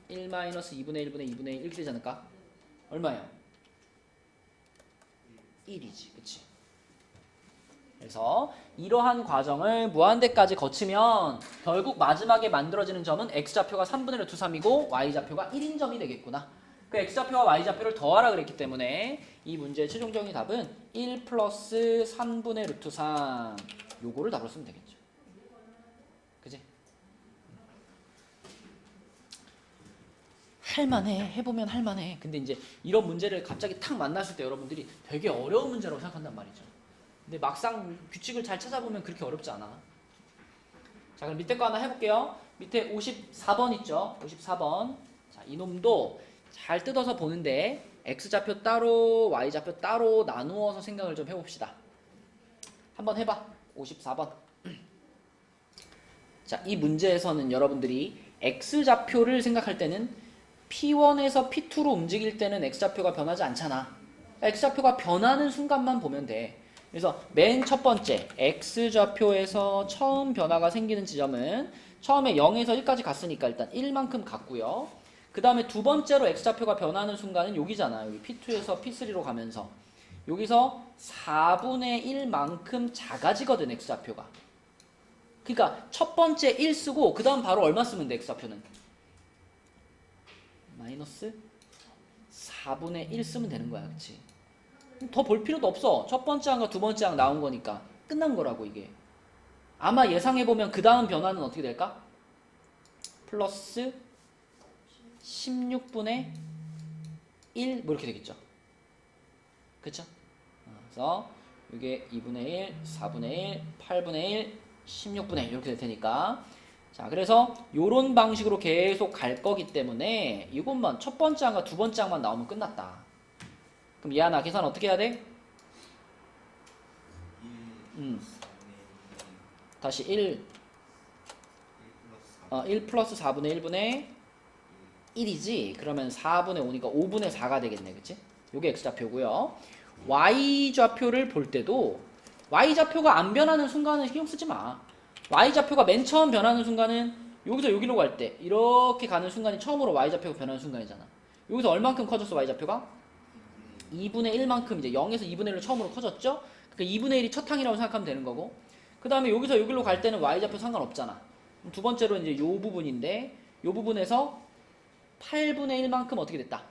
1 마이너스 2분의 1분의 2분의 1 이렇게 되지 않을까? 얼마야? 1이지. 그치? 그래서 이러한 과정을 무한대까지 거치면 결국 마지막에 만들어지는 점은 x좌표가 3분의 루트 3이고 y좌표가 1인 점이 되겠구나. 그 x좌표와 y좌표를 더하라 그랬기 때문에 이 문제의 최종적인 답은 1 플러스 3분의 루트 3 요거를 답으로 쓰면 되겠죠. 그지? 할만해. 해보면 할만해. 근데 이제 이런 문제를 갑자기 탁 만났을 때 여러분들이 되게 어려운 문제라고 생각한단 말이죠. 근데 막상 규칙을 잘 찾아보면 그렇게 어렵지 않아. 자, 그럼 밑에 거 하나 해볼게요. 밑에 54번 있죠? 54번. 자, 이놈도 잘 뜯어서 보는데 x좌표 따로 y좌표 따로 나누어서 생각을 좀 해봅시다. 한번 해봐. 54번. 자, 이 문제에서는 여러분들이 x좌표를 생각할 때는 P1에서 P2로 움직일 때는 x좌표가 변하지 않잖아. x좌표가 변하는 순간만 보면 돼. 그래서 맨 첫 번째 x좌표에서 처음 변화가 생기는 지점은 처음에 0에서 1까지 갔으니까 일단 1만큼 갔고요. 그 다음에 두 번째로 x좌표가 변하는 순간은 여기잖아. 여기 P2에서 P3로 가면서 여기서 4분의 1만큼 작아지거든 x좌표가. 그러니까 첫 번째 1 쓰고 그 다음 바로 얼마 쓰면 돼 x좌표는? 마이너스 4분의 1 쓰면 되는 거야. 그치? 더 볼 필요도 없어. 첫 번째 항과 두 번째 항 나온 거니까 끝난 거라고 이게. 아마 예상해보면 그 다음 변화는 어떻게 될까? 플러스 16분의 1 뭐 이렇게 되겠죠. 그쵸? 그래서 이게 2분의 1, 4분의 1, 8분의 1, 16분의 1 이렇게 될 테니까 자, 그래서 요런 방식으로 계속 갈 거기 때문에 이것만 첫 번째 항과 두 번째 항만 나오면 끝났다. 그럼 얘하나 계산 어떻게 해야 돼? 다시 1 플러스 4분의 1분의 1이지. 그러면 4분의 5니까 5분의 4가 되겠네. 그치? 요게 x좌표고요. y좌표를 볼 때도 y좌표가 안 변하는 순간은 신경 쓰지 마. y좌표가 맨 처음 변하는 순간은 여기서 여기로 갈 때 이렇게 가는 순간이 처음으로 y좌표가 변하는 순간이잖아. 여기서 얼만큼 커졌어 y좌표가? 2분의 1만큼 이제 0에서 2분의 1로 처음으로 커졌죠? 그러니까 2분의 1이 첫 항이라고 생각하면 되는 거고 그 다음에 여기서 여기로 갈 때는 y좌표 상관없잖아. 두 번째로 이제 요 부분인데 요 부분에서 8분의 1만큼 어떻게 됐다?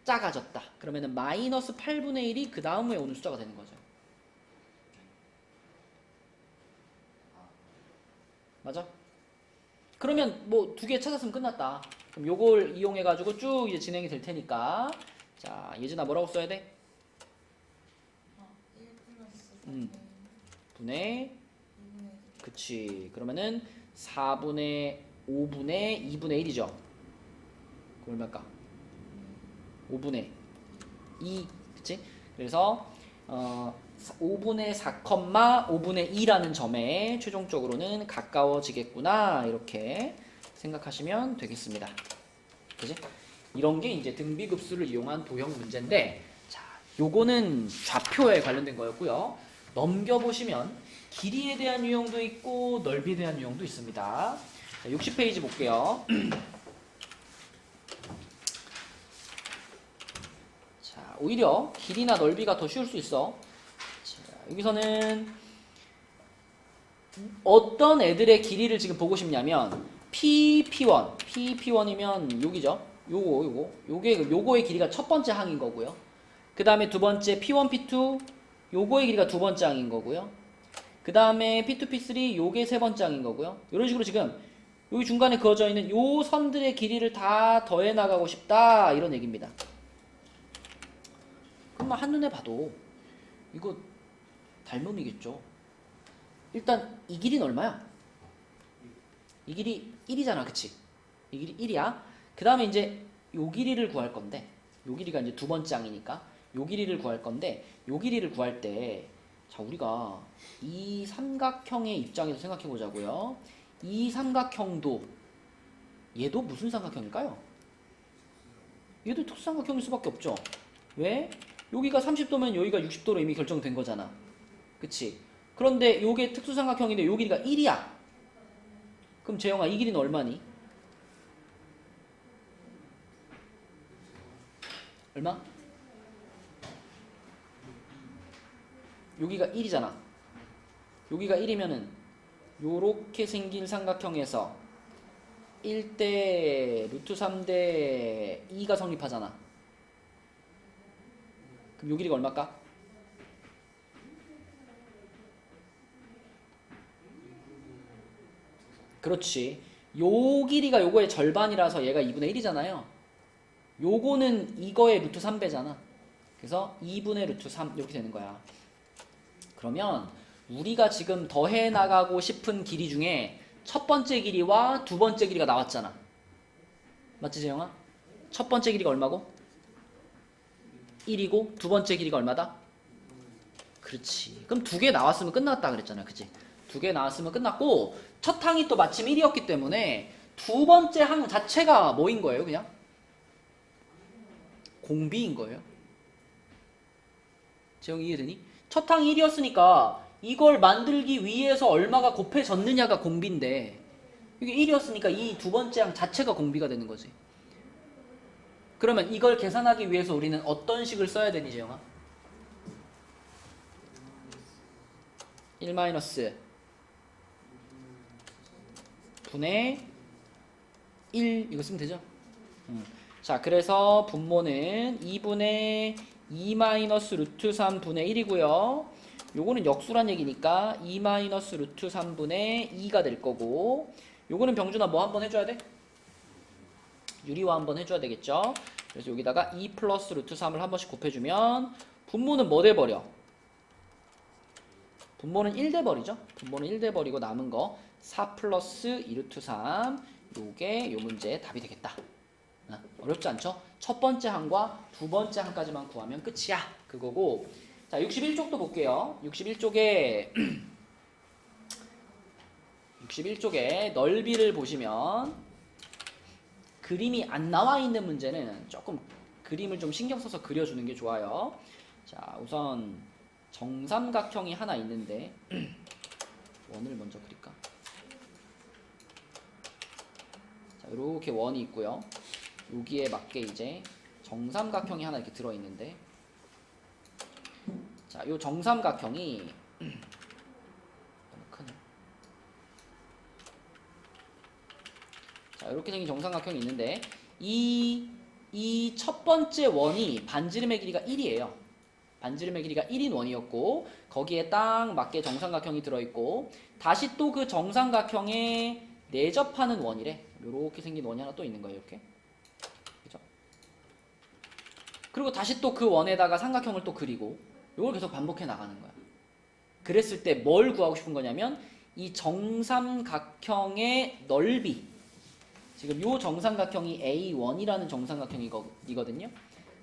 작아졌다. 그러면은 마이너스 8분의 1이 그 다음에 오는 숫자가 되는 거죠. 맞아? 그러면 뭐 두 개 찾았으면 끝났다. 그럼 요걸 이용해가지고 쭉 이제 진행이 될 테니까 자, 예진아 뭐라고 써야 돼? 1 플러스 분의 2분의 그치. 그러면은 4분의 5분의 2분의 1이죠. 그럼 얼마일까? 5분의 2 그치? 그래서 5분의 4, 5분의 2라는 점에 최종적으로는 가까워지겠구나 이렇게 생각하시면 되겠습니다. 그치? 이런 게 이제 등비급수를 이용한 도형 문제인데 자, 요거는 좌표에 관련된 거였고요. 넘겨보시면 길이에 대한 유형도 있고 넓이에 대한 유형도 있습니다. 자, 60페이지 볼게요. 자, 오히려 길이나 넓이가 더 쉬울 수 있어. 자, 여기서는 어떤 애들의 길이를 지금 보고 싶냐면 PP1이면 여기죠. 요거의 길이가 첫 번째 항인 거고요. 그 다음에 두 번째 P1, P2 요거의 길이가 두 번째 항인 거고요. 그 다음에 P2, P3 요게 세 번째 항인 거고요. 이런 식으로 지금 여기 중간에 그어져 있는 요 선들의 길이를 다 더해 나가고 싶다 이런 얘기입니다. 그러면 한눈에 봐도 이거 닮음이겠죠. 일단 이 길이는 얼마야? 이 길이 1이잖아, 그치? 이 길이 1이야. 그 다음에 이제 요 길이를 구할 건데, 요 길이가 이제 두 번째 항이니까 요 길이를 구할 건데, 요 길이를 구할 때, 자, 우리가 이 삼각형의 입장에서 생각해 보자고요. 이 삼각형도 얘도 무슨 삼각형일까요? 얘도 특수삼각형일 수밖에 없죠. 왜? 여기가 30도면 여기가 60도로 이미 결정된 거잖아. 그치? 그런데 요게 특수삼각형인데 요 길이가 1이야. 그럼 재영아, 이 길이는 얼마니? 얼마? 여기가 1이잖아. 여기가 1이면은 요렇게 생긴 삼각형에서 1대 루트 3대 2가 성립하잖아. 그럼 요 길이가 얼마일까? 그렇지. 요 길이가 요거의 절반이라서 얘가 2분의 1이잖아요. 요거는 이거의 루트 3배잖아. 그래서 2분의 루트 3 이렇게 되는 거야. 그러면 우리가 지금 더해 나가고 싶은 길이 중에 첫 번째 길이와 두 번째 길이가 나왔잖아. 맞지, 재영아? 첫 번째 길이가 얼마고? 1이고 두 번째 길이가 얼마다? 그렇지. 그럼 두 개 나왔으면 끝났다 그랬잖아. 그치? 두 개 나왔으면 끝났고 첫 항이 또 마침 1이었기 때문에 두 번째 항 자체가 뭐인 거예요? 그냥? 공비인 거예요. 재영이 이해되니? 첫 항이 1이었으니까 이걸 만들기 위해서 얼마가 곱해졌느냐가 공비인데 이게 1이었으니까 이 두 번째 항 자체가 공비가 되는 거지. 그러면 이걸 계산하기 위해서 우리는 어떤 식을 써야 되니, 재영아? 1 마이너스 분의 1 이거 쓰면 되죠? 자, 그래서 분모는 2분의 2 마이너스 루트 3분의 1이고요. 요거는 역수란 얘기니까 2 마이너스 루트 3분의 2가 될 거고, 요거는 병준아 뭐 한번 해줘야 돼? 유리화 한번 해줘야 되겠죠? 그래서 여기다가 2 플러스 루트 3을 한 번씩 곱해주면 분모는 뭐 돼버려? 분모는 1 돼버리죠? 분모는 1 돼버리고 남은 거 4 플러스 2 루트 3 요게 요 문제의 답이 되겠다. 어렵지 않죠? 첫 번째 항과 두 번째 항까지만 구하면 끝이야. 그거고. 자, 61쪽도 볼게요. 61쪽에 넓이를 보시면 그림이 안 나와 있는 문제는 조금 그림을 좀 신경 써서 그려주는 게 좋아요. 자, 우선 정삼각형이 하나 있는데 원을 먼저 그릴까? 자, 이렇게 원이 있고요. 여기에 맞게 이제 정삼각형이 하나 이렇게 들어있는데, 자, 요 정삼각형이 너무 크네. 자, 이렇게 생긴 정삼각형이 있는데 이 첫 번째 원이 반지름의 길이가 1이에요. 반지름의 길이가 1인 원이었고 거기에 딱 맞게 정삼각형이 들어있고 다시 또 그 정삼각형에 내접하는 원이래. 이렇게 생긴 원이 하나 또 있는 거예요. 이렇게. 그죠? 그리고 다시 또 그 원에다가 삼각형을 또 그리고 이걸 계속 반복해 나가는 거야. 그랬을 때 뭘 구하고 싶은 거냐면 이 정삼각형의 넓이. 지금 요 정삼각형이 A1이라는 정삼각형이거든요.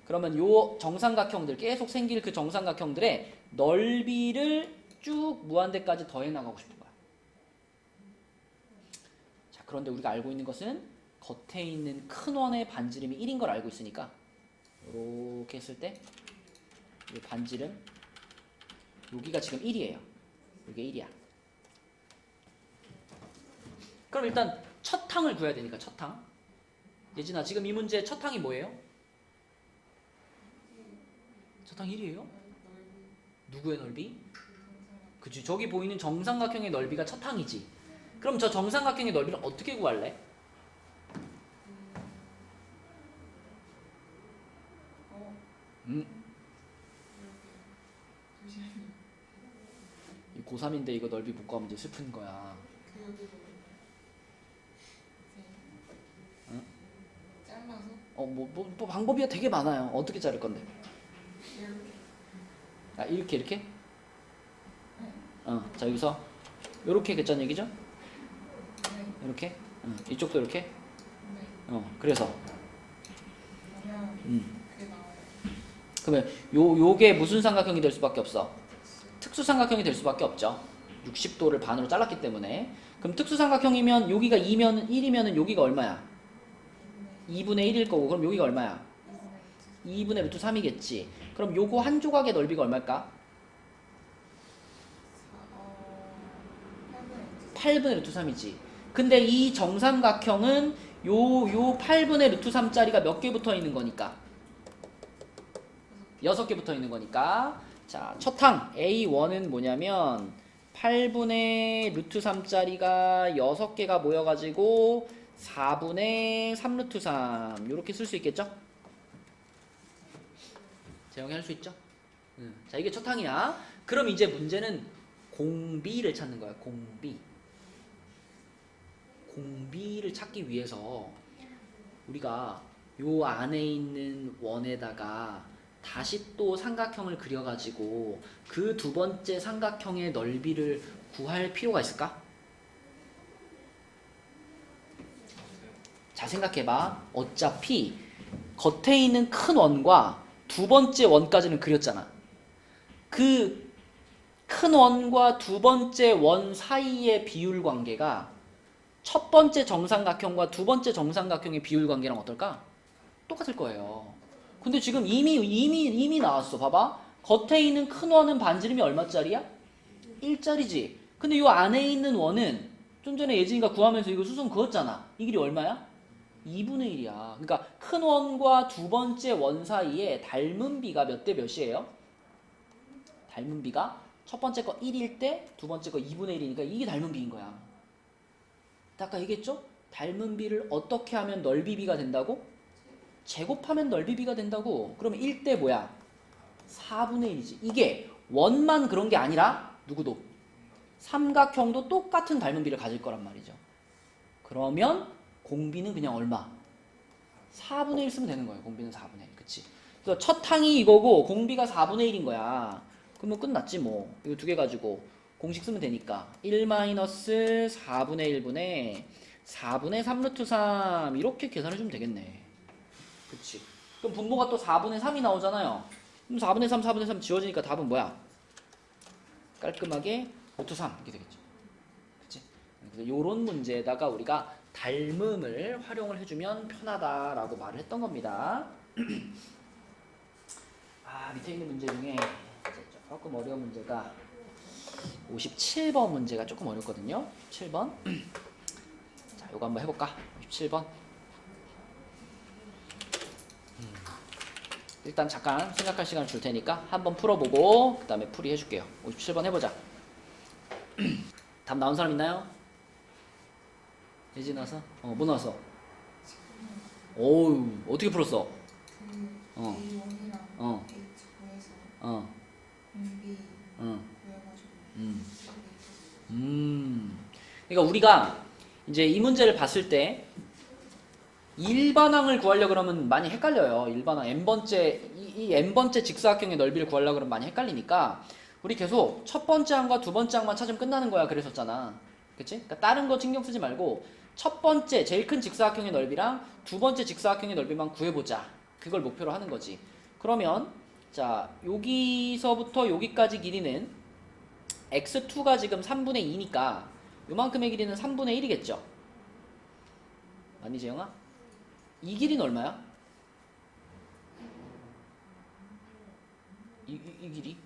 그러면 요 정삼각형들 계속 생길 그 정삼각형들의 넓이를 쭉 무한대까지 더해 나가고 싶은 거야. 자, 그런데 우리가 알고 있는 것은 겉에 있는 큰 원의 반지름이 1인 걸 알고 있으니까 이렇게 했을 때 이 반지름 여기가 지금 1이에요. 이게 1이야. 그럼 일단 첫 항을 구해야 되니까 첫 항. 예진아, 지금 이 문제 첫 항이 뭐예요? 첫 항 1이에요? 누구의 넓이? 그치, 저기 보이는 정삼각형의 넓이가 첫 항이지. 그럼 저 정삼각형의 넓이를 어떻게 구할래? 이 고3인데 이거 넓이 못 구하면 이제 슬픈 거야. 응? 잘라서 뭐 방법이 되게 많아요. 어떻게 자를 건데? 이렇게. 아, 이렇게? 네. 자, 여기서 요렇게 했잖아 얘기죠? 네. 이렇게? 이쪽도 이렇게? 네. 그래서 그러면 그게 나와요. 그러면 요게 무슨 삼각형이 될 수밖에 없어? 특수삼각형이 될 수밖에 없죠. 60도를 반으로 잘랐기 때문에. 그럼 특수삼각형이면 여기가 2면 1이면 여기가 얼마야? 2분의 1일 거고 그럼 여기가 얼마야? 2분의 루트 3이겠지. 그럼 요거 한 조각의 넓이가 얼마일까? 8분의 루트 3이지. 근데 이 정삼각형은 요 8분의 루트 3짜리가 몇 개 붙어 있는 거니까? 6개 붙어 있는 거니까. 자, 첫 항 A1은 뭐냐면 8분의 루트 3짜리가 6개가 모여가지고 4분의 3 루트 3 이렇게 쓸 수 있겠죠? 재영이 할 수 있죠? 자, 이게 첫 항이야. 그럼 이제 문제는 공비를 찾는 거야. 공비를 찾기 위해서 우리가 요 안에 있는 원에다가 다시 또 삼각형을 그려가지고 그 두 번째 삼각형의 넓이를 구할 필요가 있을까? 자, 생각해봐. 어차피 겉에 있는 큰 원과 두 번째 원까지는 그렸잖아. 그 큰 원과 두 번째 원 사이의 비율 관계가 첫 번째 정삼각형과 두 번째 정삼각형의 비율 관계랑 어떨까? 똑같을 거예요. 근데 지금 이미 나왔어. 봐봐. 겉에 있는 큰 원은 반지름이 얼마짜리야? 1짜리지. 근데 이 안에 있는 원은 좀 전에 예진이가 구하면서 이거 수성 그었잖아. 이 길이 얼마야? 2분의 1이야. 그러니까 큰 원과 두 번째 원 사이에 닮은 비가 몇 대 몇이에요? 닮은 비가 첫 번째 거 1일 때 두 번째 거 2분의 1이니까 이게 닮은 비인 거야. 아까 얘기했죠? 닮은 비를 어떻게 하면 넓이 비가 된다고? 제곱하면 넓이 비가 된다고. 그러면 1대 뭐야? 4분의 1이지. 이게 원만 그런 게 아니라 누구도 삼각형도 똑같은 닮은 비를 가질 거란 말이죠. 그러면 공비는 그냥 얼마? 4분의 1 쓰면 되는 거예요. 공비는 4분의 1. 그치? 그래서 첫 항이 이거고 공비가 4분의 1인 거야. 그러면 끝났지 뭐. 이거 두 개 가지고 공식 쓰면 되니까 1-4분의 1분의 4분의 3 루트 3 이렇게 계산해 주면 되겠네. 그치? 그럼 분모가 또 4분의 3이 나오잖아요. 그럼 4분의 3, 4분의 3 지워지니까 답은 뭐야? 깔끔하게 루트 3 이렇게 되겠죠. 그치? 그래서 요런 문제에다가 우리가 닮음을 활용을 해주면 편하다라고 말을 했던 겁니다. 밑에 있는 문제 중에 조금 어려운 문제가 57번 문제가 조금 어렵거든요. 7번. 자, 요거 한번 해볼까? 57번. 일단 잠깐 생각할 시간 줄 테니까 한번 풀어보고 그 다음에 풀이 해줄게요. 57번 해보자. 답 나온 사람 있나요? 예지 나왔어? 뭐 나왔어? 오우, 어떻게 풀었어? A1이랑 어. H9에서 공비 구해가지고 그러니까 우리가 이제 이 문제를 봤을 때 일반항을 구하려고 그러면 많이 헷갈려요. 일반항 n번째 이 n번째 직사각형의 넓이를 구하려고 그러면 많이 헷갈리니까 우리 계속 첫 번째 항과 두 번째 항만 찾으면 끝나는 거야 그랬었잖아. 그치? 그러니까 다른 거 신경 쓰지 말고 첫 번째 제일 큰 직사각형의 넓이랑 두 번째 직사각형의 넓이만 구해보자. 그걸 목표로 하는 거지. 그러면 자 여기서부터 여기까지 길이는 x2가 지금 3분의 2니까 요만큼의 길이는 3분의 1이겠죠. 맞니 재영아? 이 길이는 얼마야? 이 길이?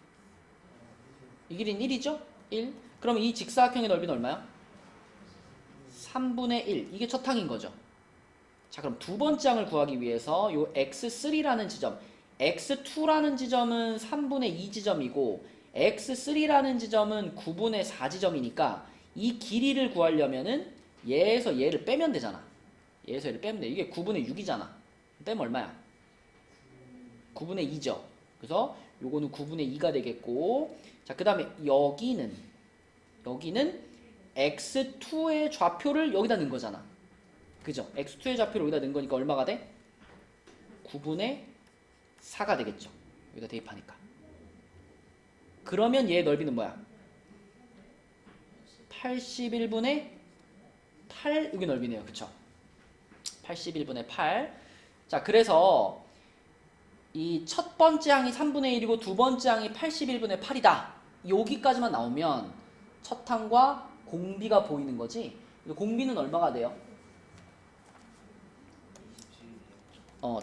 이 길이는 1이죠? 1. 그럼 이 직사각형의 넓이는 얼마야? 3분의 1. 이게 첫 항인 거죠. 자, 그럼 두 번째 항을 구하기 위해서 요 x3라는 지점, x2라는 지점은 3분의 2 지점이고 x3라는 지점은 9분의 4 지점이니까 이 길이를 구하려면은 얘에서 얘를 빼면 되잖아. 얘에서 얘를 빼면 돼. 이게 9분의 6이잖아. 빼면 얼마야? 9분의 2죠. 그래서 요거는 9분의 2가 되겠고, 자, 그 다음에 여기는 x2의 좌표를 여기다 넣은 거잖아. 그죠? x2의 좌표를 여기다 넣은 거니까 얼마가 돼? 9분의 4가 되겠죠. 여기다 대입하니까. 그러면 얘의 넓이는 뭐야? 81분의 8 여기 넓이네요. 그쵸? 81분의 8. 자, 그래서 이 첫 번째 항이 3분의 1이고 두 번째 항이 81분의 8이다. 여기까지만 나오면 첫 항과 공비가 보이는 거지. 공비는 얼마가 돼요?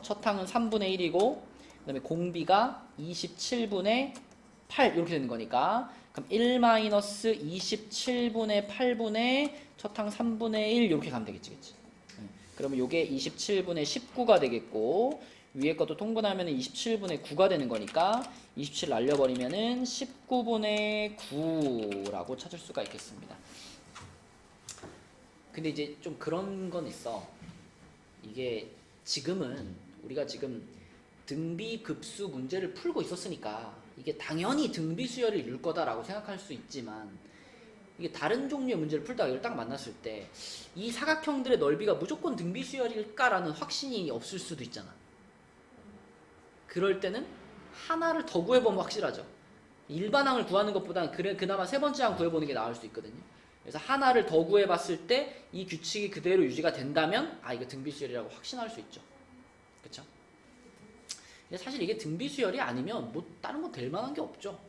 첫 항은 3분의 1이고 그다음에 공비가 27분의 8 이렇게 되는 거니까 그럼 1-27분의 8분의 첫 항 3분의 1 이렇게 가면 되겠지. 그치? 그러면 요게 27분의 19가 되겠고 위에 것도 통분하면 27분의 9가 되는 거니까 27 날려버리면은 19분의 9라고 찾을 수가 있겠습니다. 근데 이제 좀 그런 건 있어. 이게 지금은 우리가 지금 등비급수 문제를 풀고 있었으니까 이게 당연히 등비수열을 이룰 거다라고 생각할 수 있지만 이게 다른 종류의 문제를 풀다가 이걸 딱 만났을 때 이 사각형들의 넓이가 무조건 등비수열일까라는 확신이 없을 수도 있잖아. 그럴 때는 하나를 더 구해보면 확실하죠. 일반항을 구하는 것보다는 그나마 세 번째 항 구해보는 게 나을 수 있거든요. 그래서 하나를 더 구해봤을 때 이 규칙이 그대로 유지가 된다면 이거 등비수열이라고 확신할 수 있죠. 그쵸? 근데 사실 이게 등비수열이 아니면 뭐 다른 건 될 만한 게 없죠.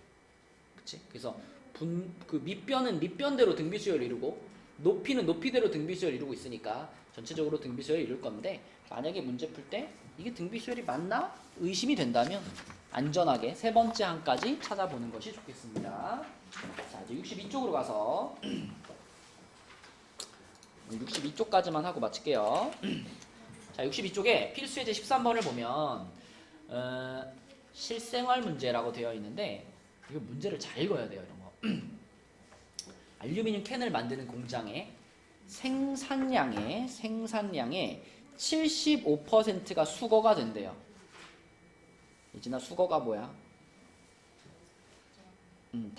그치? 그래서 그 밑변은 밑변대로 등비수열을 이루고 높이는 높이대로 등비수열을 이루고 있으니까 전체적으로 등비수열을 이룰 건데 만약에 문제 풀 때 이게 등비수열이 맞나? 의심이 된다면 안전하게 세 번째 항까지 찾아보는 것이 좋겠습니다. 자, 이제 62쪽으로 가서 62쪽까지만 하고 마칠게요. 자, 62쪽에 필수 예제 13번을 보면 실생활 문제라고 되어 있는데 이거 문제를 잘 읽어야 돼요. 이런 거. 알루미늄 캔을 만드는 공장의 생산량의 75%가 수거가 된대요. 이진아, 수거가 뭐야?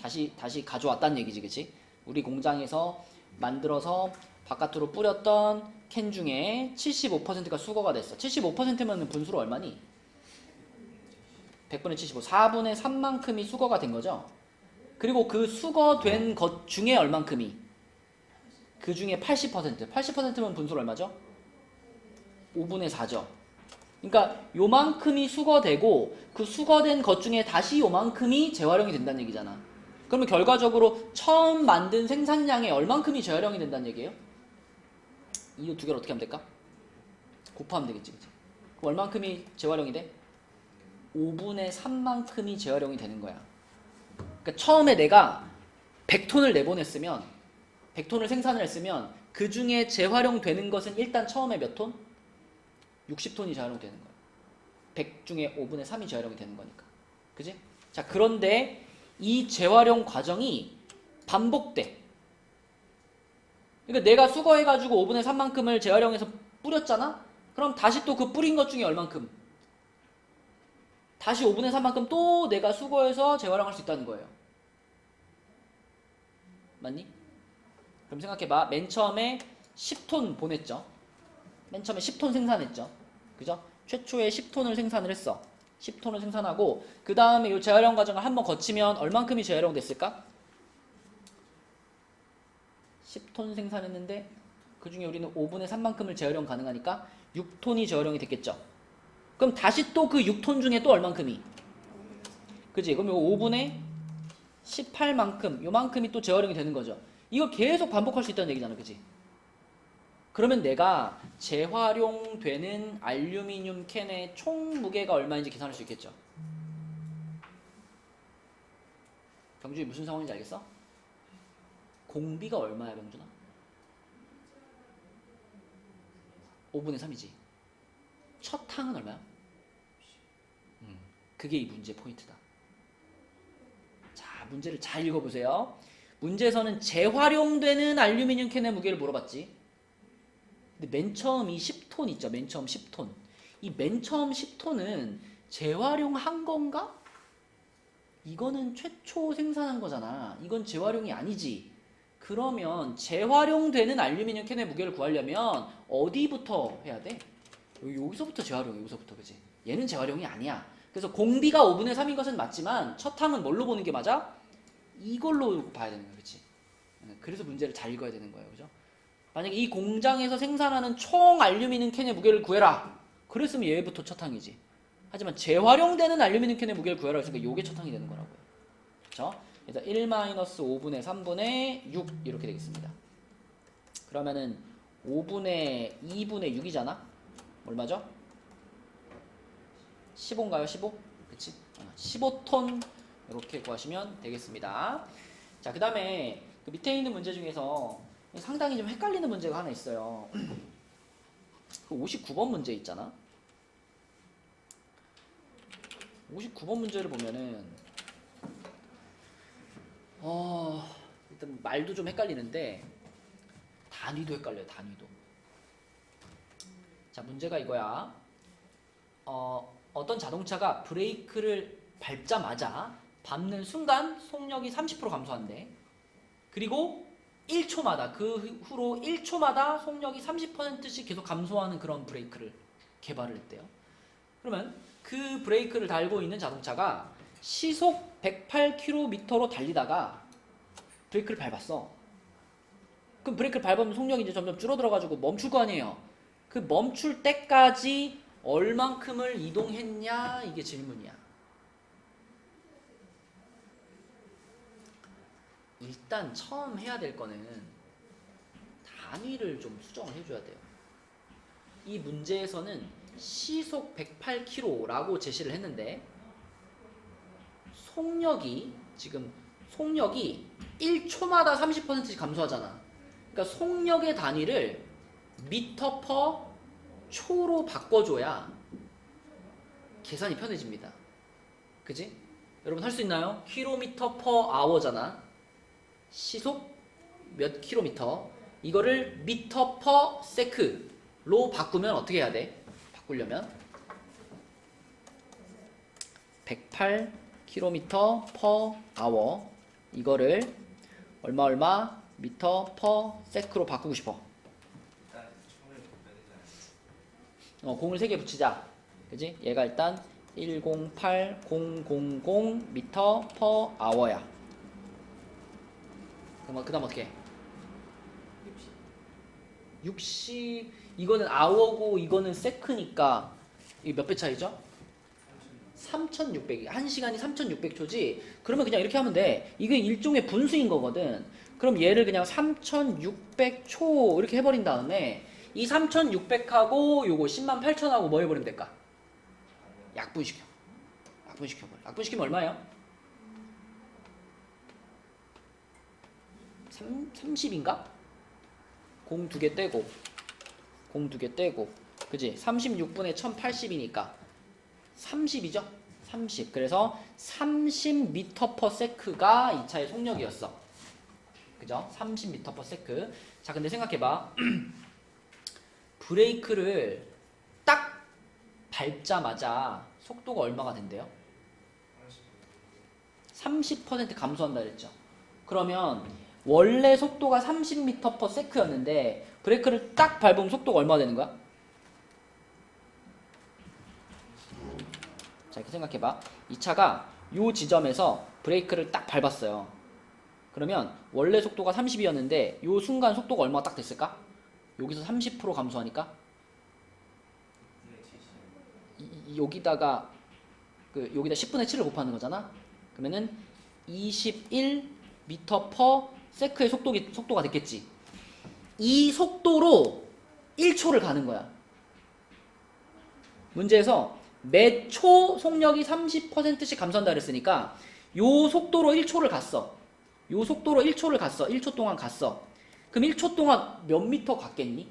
다시 가져왔다는 얘기지, 그치? 우리 공장에서 만들어서 바깥으로 뿌렸던 캔 중에 75%가 수거가 됐어. 75%면 분수로 얼마니? 100분의 75, 4분의 3만큼이 수거가 된 거죠. 그리고 그 수거된 것 중에 얼만큼이? 그 중에 80%. 80%면 분수로 얼마죠? 5분의 4죠. 그러니까 요만큼이 수거되고 그 수거된 것 중에 다시 요만큼이 재활용이 된다는 얘기잖아. 그러면 결과적으로 처음 만든 생산량의 얼만큼이 재활용이 된다는 얘기예요? 이 두 개를 어떻게 하면 될까? 곱하면 되겠지, 그치? 그럼 얼만큼이 재활용이 돼? 5분의 3만큼이 재활용이 되는 거야. 그러니까 처음에 내가 100톤을 내보냈으면 100톤을 생산을 했으면 그 중에 재활용되는 것은 일단 처음에 몇 톤? 60톤이 재활용되는 거야. 100 중에 5분의 3이 재활용이 되는 거니까. 그지? 자, 그런데 이 재활용 과정이 반복돼. 그러니까 내가 수거해가지고 5분의 3만큼을 재활용해서 뿌렸잖아? 그럼 다시 또 그 뿌린 것 중에 얼만큼? 다시 5분의 3만큼 또 내가 수거해서 재활용할 수 있다는 거예요. 맞니? 그럼 생각해봐. 맨 처음에 10톤 보냈죠. 맨 처음에 10톤 생산했죠. 그죠? 최초에 10톤을 생산을 했어. 10톤을 생산하고 그 다음에 이 재활용 과정을 한번 거치면 얼만큼이 재활용됐을까? 10톤 생산했는데 그 중에 우리는 5분의 3만큼을 재활용 가능하니까 6톤이 재활용이 됐겠죠. 그럼 다시 또 그 6톤 중에 또 얼만큼이? 그지? 그럼 요 5분의 18만큼 요만큼이 또 재활용이 되는 거죠. 이거 계속 반복할 수 있다는 얘기잖아. 그지? 그러면 내가 재활용되는 알루미늄 캔의 총 무게가 얼마인지 계산할 수 있겠죠. 병준이 무슨 상황인지 알겠어? 공비가 얼마야, 병준아? 5분의 3이지. 첫 항은 얼마야? 그게 이 문제 포인트다. 자, 문제를 잘 읽어보세요. 문제에서는 재활용되는 알루미늄 캔의 무게를 물어봤지. 근데 맨 처음 이 10톤 있죠. 맨 처음 10톤. 이 맨 처음 10톤은 재활용한 건가? 이거는 최초 생산한 거잖아. 이건 재활용이 아니지. 그러면 재활용되는 알루미늄 캔의 무게를 구하려면 어디부터 해야 돼? 여기서부터 재활용해. 여기서부터. 그치? 얘는 재활용이 아니야. 그래서 공비가 5분의 3인 것은 맞지만 첫 항은 뭘로 보는 게 맞아? 이걸로 봐야 되는 거야. 그치? 그래서 문제를 잘 읽어야 되는 거예요. 그죠? 만약에 이 공장에서 생산하는 총 알루미늄 캔의 무게를 구해라. 그랬으면 얘부터 첫 항이지. 하지만 재활용되는 알루미늄 캔의 무게를 구해라 했으니까 요게 첫 항이 되는 거라고요. 그렇죠? 그래서 1-5분의 3분의 6 이렇게 되겠습니다. 그러면은 5분의 2분의 6이잖아? 얼마죠? 15인가요? 15? 그치? 15톤 이렇게 구하시면 되겠습니다. 자, 그 다음에 그 밑에 있는 문제 중에서 상당히 좀 헷갈리는 문제가 하나 있어요. 그 59번 문제 있잖아. 59번 문제를 보면은 일단 말도 좀 헷갈리는데 단위도 헷갈려요. 단위도. 자, 문제가 이거야. 어떤 자동차가 브레이크를 밟자마자 밟는 순간 속력이 30% 감소한대. 그리고 1초마다 그 후로 1초마다 속력이 30%씩 계속 감소하는 그런 브레이크를 개발을 했대요. 그러면 그 브레이크를 달고 있는 자동차가 시속 108km로 달리다가 브레이크를 밟았어. 그럼 브레이크를 밟으면 속력이 이제 점점 줄어들어가지고 멈출 거 아니에요. 그 멈출 때까지 얼만큼을 이동했냐 이게 질문이야. 일단 처음 해야 될 거는 단위를 좀 수정을 해줘야 돼요. 이 문제에서는 시속 108km라고 제시를 했는데 속력이 1초마다 30%씩 감소하잖아. 그러니까 속력의 단위를 미터 퍼 초로 바꿔줘야 계산이 편해집니다. 그지? 여러분 할 수 있나요? 킬로미터 퍼 아워잖아. 시속 몇 킬로미터. 이거를 미터 퍼 세크로 바꾸면 어떻게 해야 돼? 바꾸려면 108km per hour 이거를 얼마 미터 퍼 세크로 바꾸고 싶어. 공을 3개 붙이자. 그지? 얘가 일단 108000 미터 퍼 아워야. 그럼 그 다음 어떻게 해? 60 이거는 아워고 이거는 세크니까 이게 몇 배 차이죠? 3600. 1시간이 3600초지. 그러면 그냥 이렇게 하면 돼. 이게 일종의 분수인 거거든. 그럼 얘를 그냥 3600초 이렇게 해버린 다음에 이 3600하고 요거 108,000하고 뭐 해버리면 될까? 약분시켜. 약분시켜버려. 약분시키면 얼마예요? 30인가? 공 2개 떼고 그지? 36분의 1080이니까 30이죠? 30. 그래서 30m/s가 이 차의 속력이었어. 그죠? 30m/s. 자, 근데 생각해봐. 브레이크를 딱 밟자마자 속도가 얼마가 된대요? 30% 감소한다 그랬죠? 그러면 원래 속도가 30m/s였는데 브레이크를 딱 밟으면 속도가 얼마가 되는 거야? 자, 이렇게 생각해봐. 이 차가 이 지점에서 브레이크를 딱 밟았어요. 그러면 원래 속도가 30이었는데 이 순간 속도가 얼마가 딱 됐을까? 여기서 30% 감소하니까 여기다가 여기다 10분의 7을 곱하는 거잖아. 그러면은 21m/s의 속도가 됐겠지. 이 속도로 1초를 가는 거야. 문제에서 매 초 속력이 30%씩 감소한다 그랬으니까 요 속도로 1초를 갔어. 1초 동안 갔어. 그럼 1초 동안 몇 미터 갔겠니?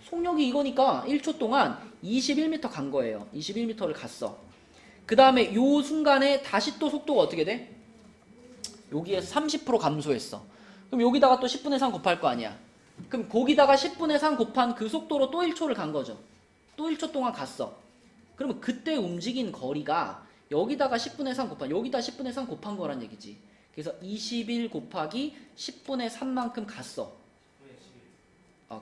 속력이 이거니까 1초 동안 21m 간 거예요. 21m를 갔어. 그 다음에 요 순간에 다시 또 속도가 어떻게 돼? 여기에서 30% 감소했어. 그럼 여기다가 또 10분의 3 곱할 거 아니야. 그럼 거기다가 10분의 3 곱한 그 속도로 또 1초를 간 거죠. 또 1초 동안 갔어. 그러면 그때 움직인 거리가 여기다가 10분의 3 곱한 여기다 10분의 3 곱한 거란 얘기지. 그래서 21 곱하기 10분의 3만큼 갔어.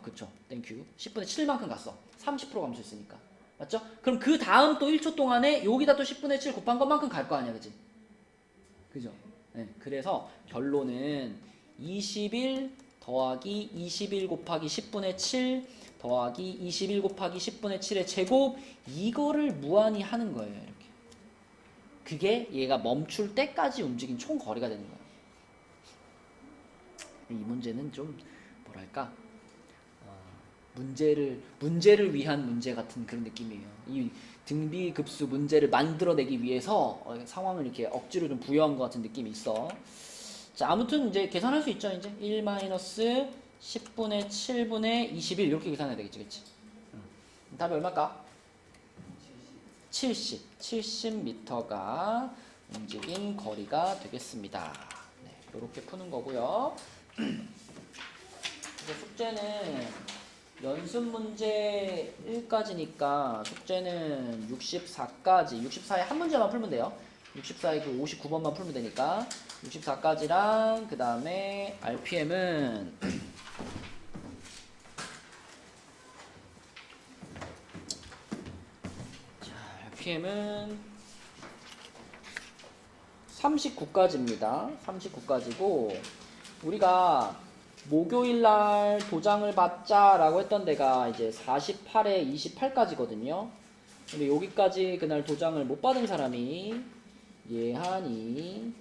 그쵸. 땡큐. 10분의 7만큼 갔어. 30% 감소했으니까. 맞죠? 그럼 그 다음 또 1초 동안에 여기다 또 10분의 7 곱한 것만큼 갈 거 아니야. 그지? 그죠? 네. 그래서 결론은 21 더하기 21 곱하기 10분의 7 더하기 21 곱하기 10분의 7의 제곱 이거를 무한히 하는 거예요. 이렇게. 그게 얘가 멈출 때까지 움직인 총 거리가 되는 거예요. 이 문제는 좀 뭐랄까 문제를 위한 문제 같은 그런 느낌이에요. 이 등비급수 문제를 만들어내기 위해서 상황을 이렇게 억지로 좀 부여한 것 같은 느낌이 있어. 자, 아무튼 이제 계산할 수 있죠. 이제 1 마이너스 10분의 7분의 21 이렇게 계산해야 되겠지, 그렇지? 답이 얼마일까? 70m가 움직인 거리가 되겠습니다. 네, 이렇게 푸는 거고요. 그래서 숙제는 연습 문제 1까지니까 숙제는 64까지 64에 한 문제만 풀면 돼요. 64에 그 59번만 풀면 되니까 64까지랑 그 다음에 RPM은 RPM은 39까지입니다. 39까지고 우리가 목요일날 도장을 받자라고 했던 데가 이제 48에 28까지거든요. 근데 여기까지 그날 도장을 못 받은 사람이 예한이,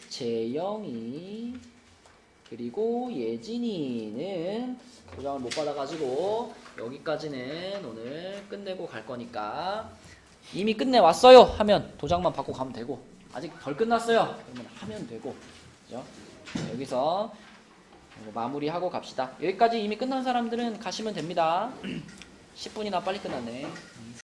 재영이, 그리고 예진이는 도장을 못 받아가지고 여기까지는 오늘 끝내고 갈 거니까 이미 끝내왔어요 하면 도장만 받고 가면 되고 아직 덜 끝났어요 그러면 하면 되고 그죠? 여기서 마무리하고 갑시다. 여기까지 이미 끝난 사람들은 가시면 됩니다. 10분이나 빨리 끝났네.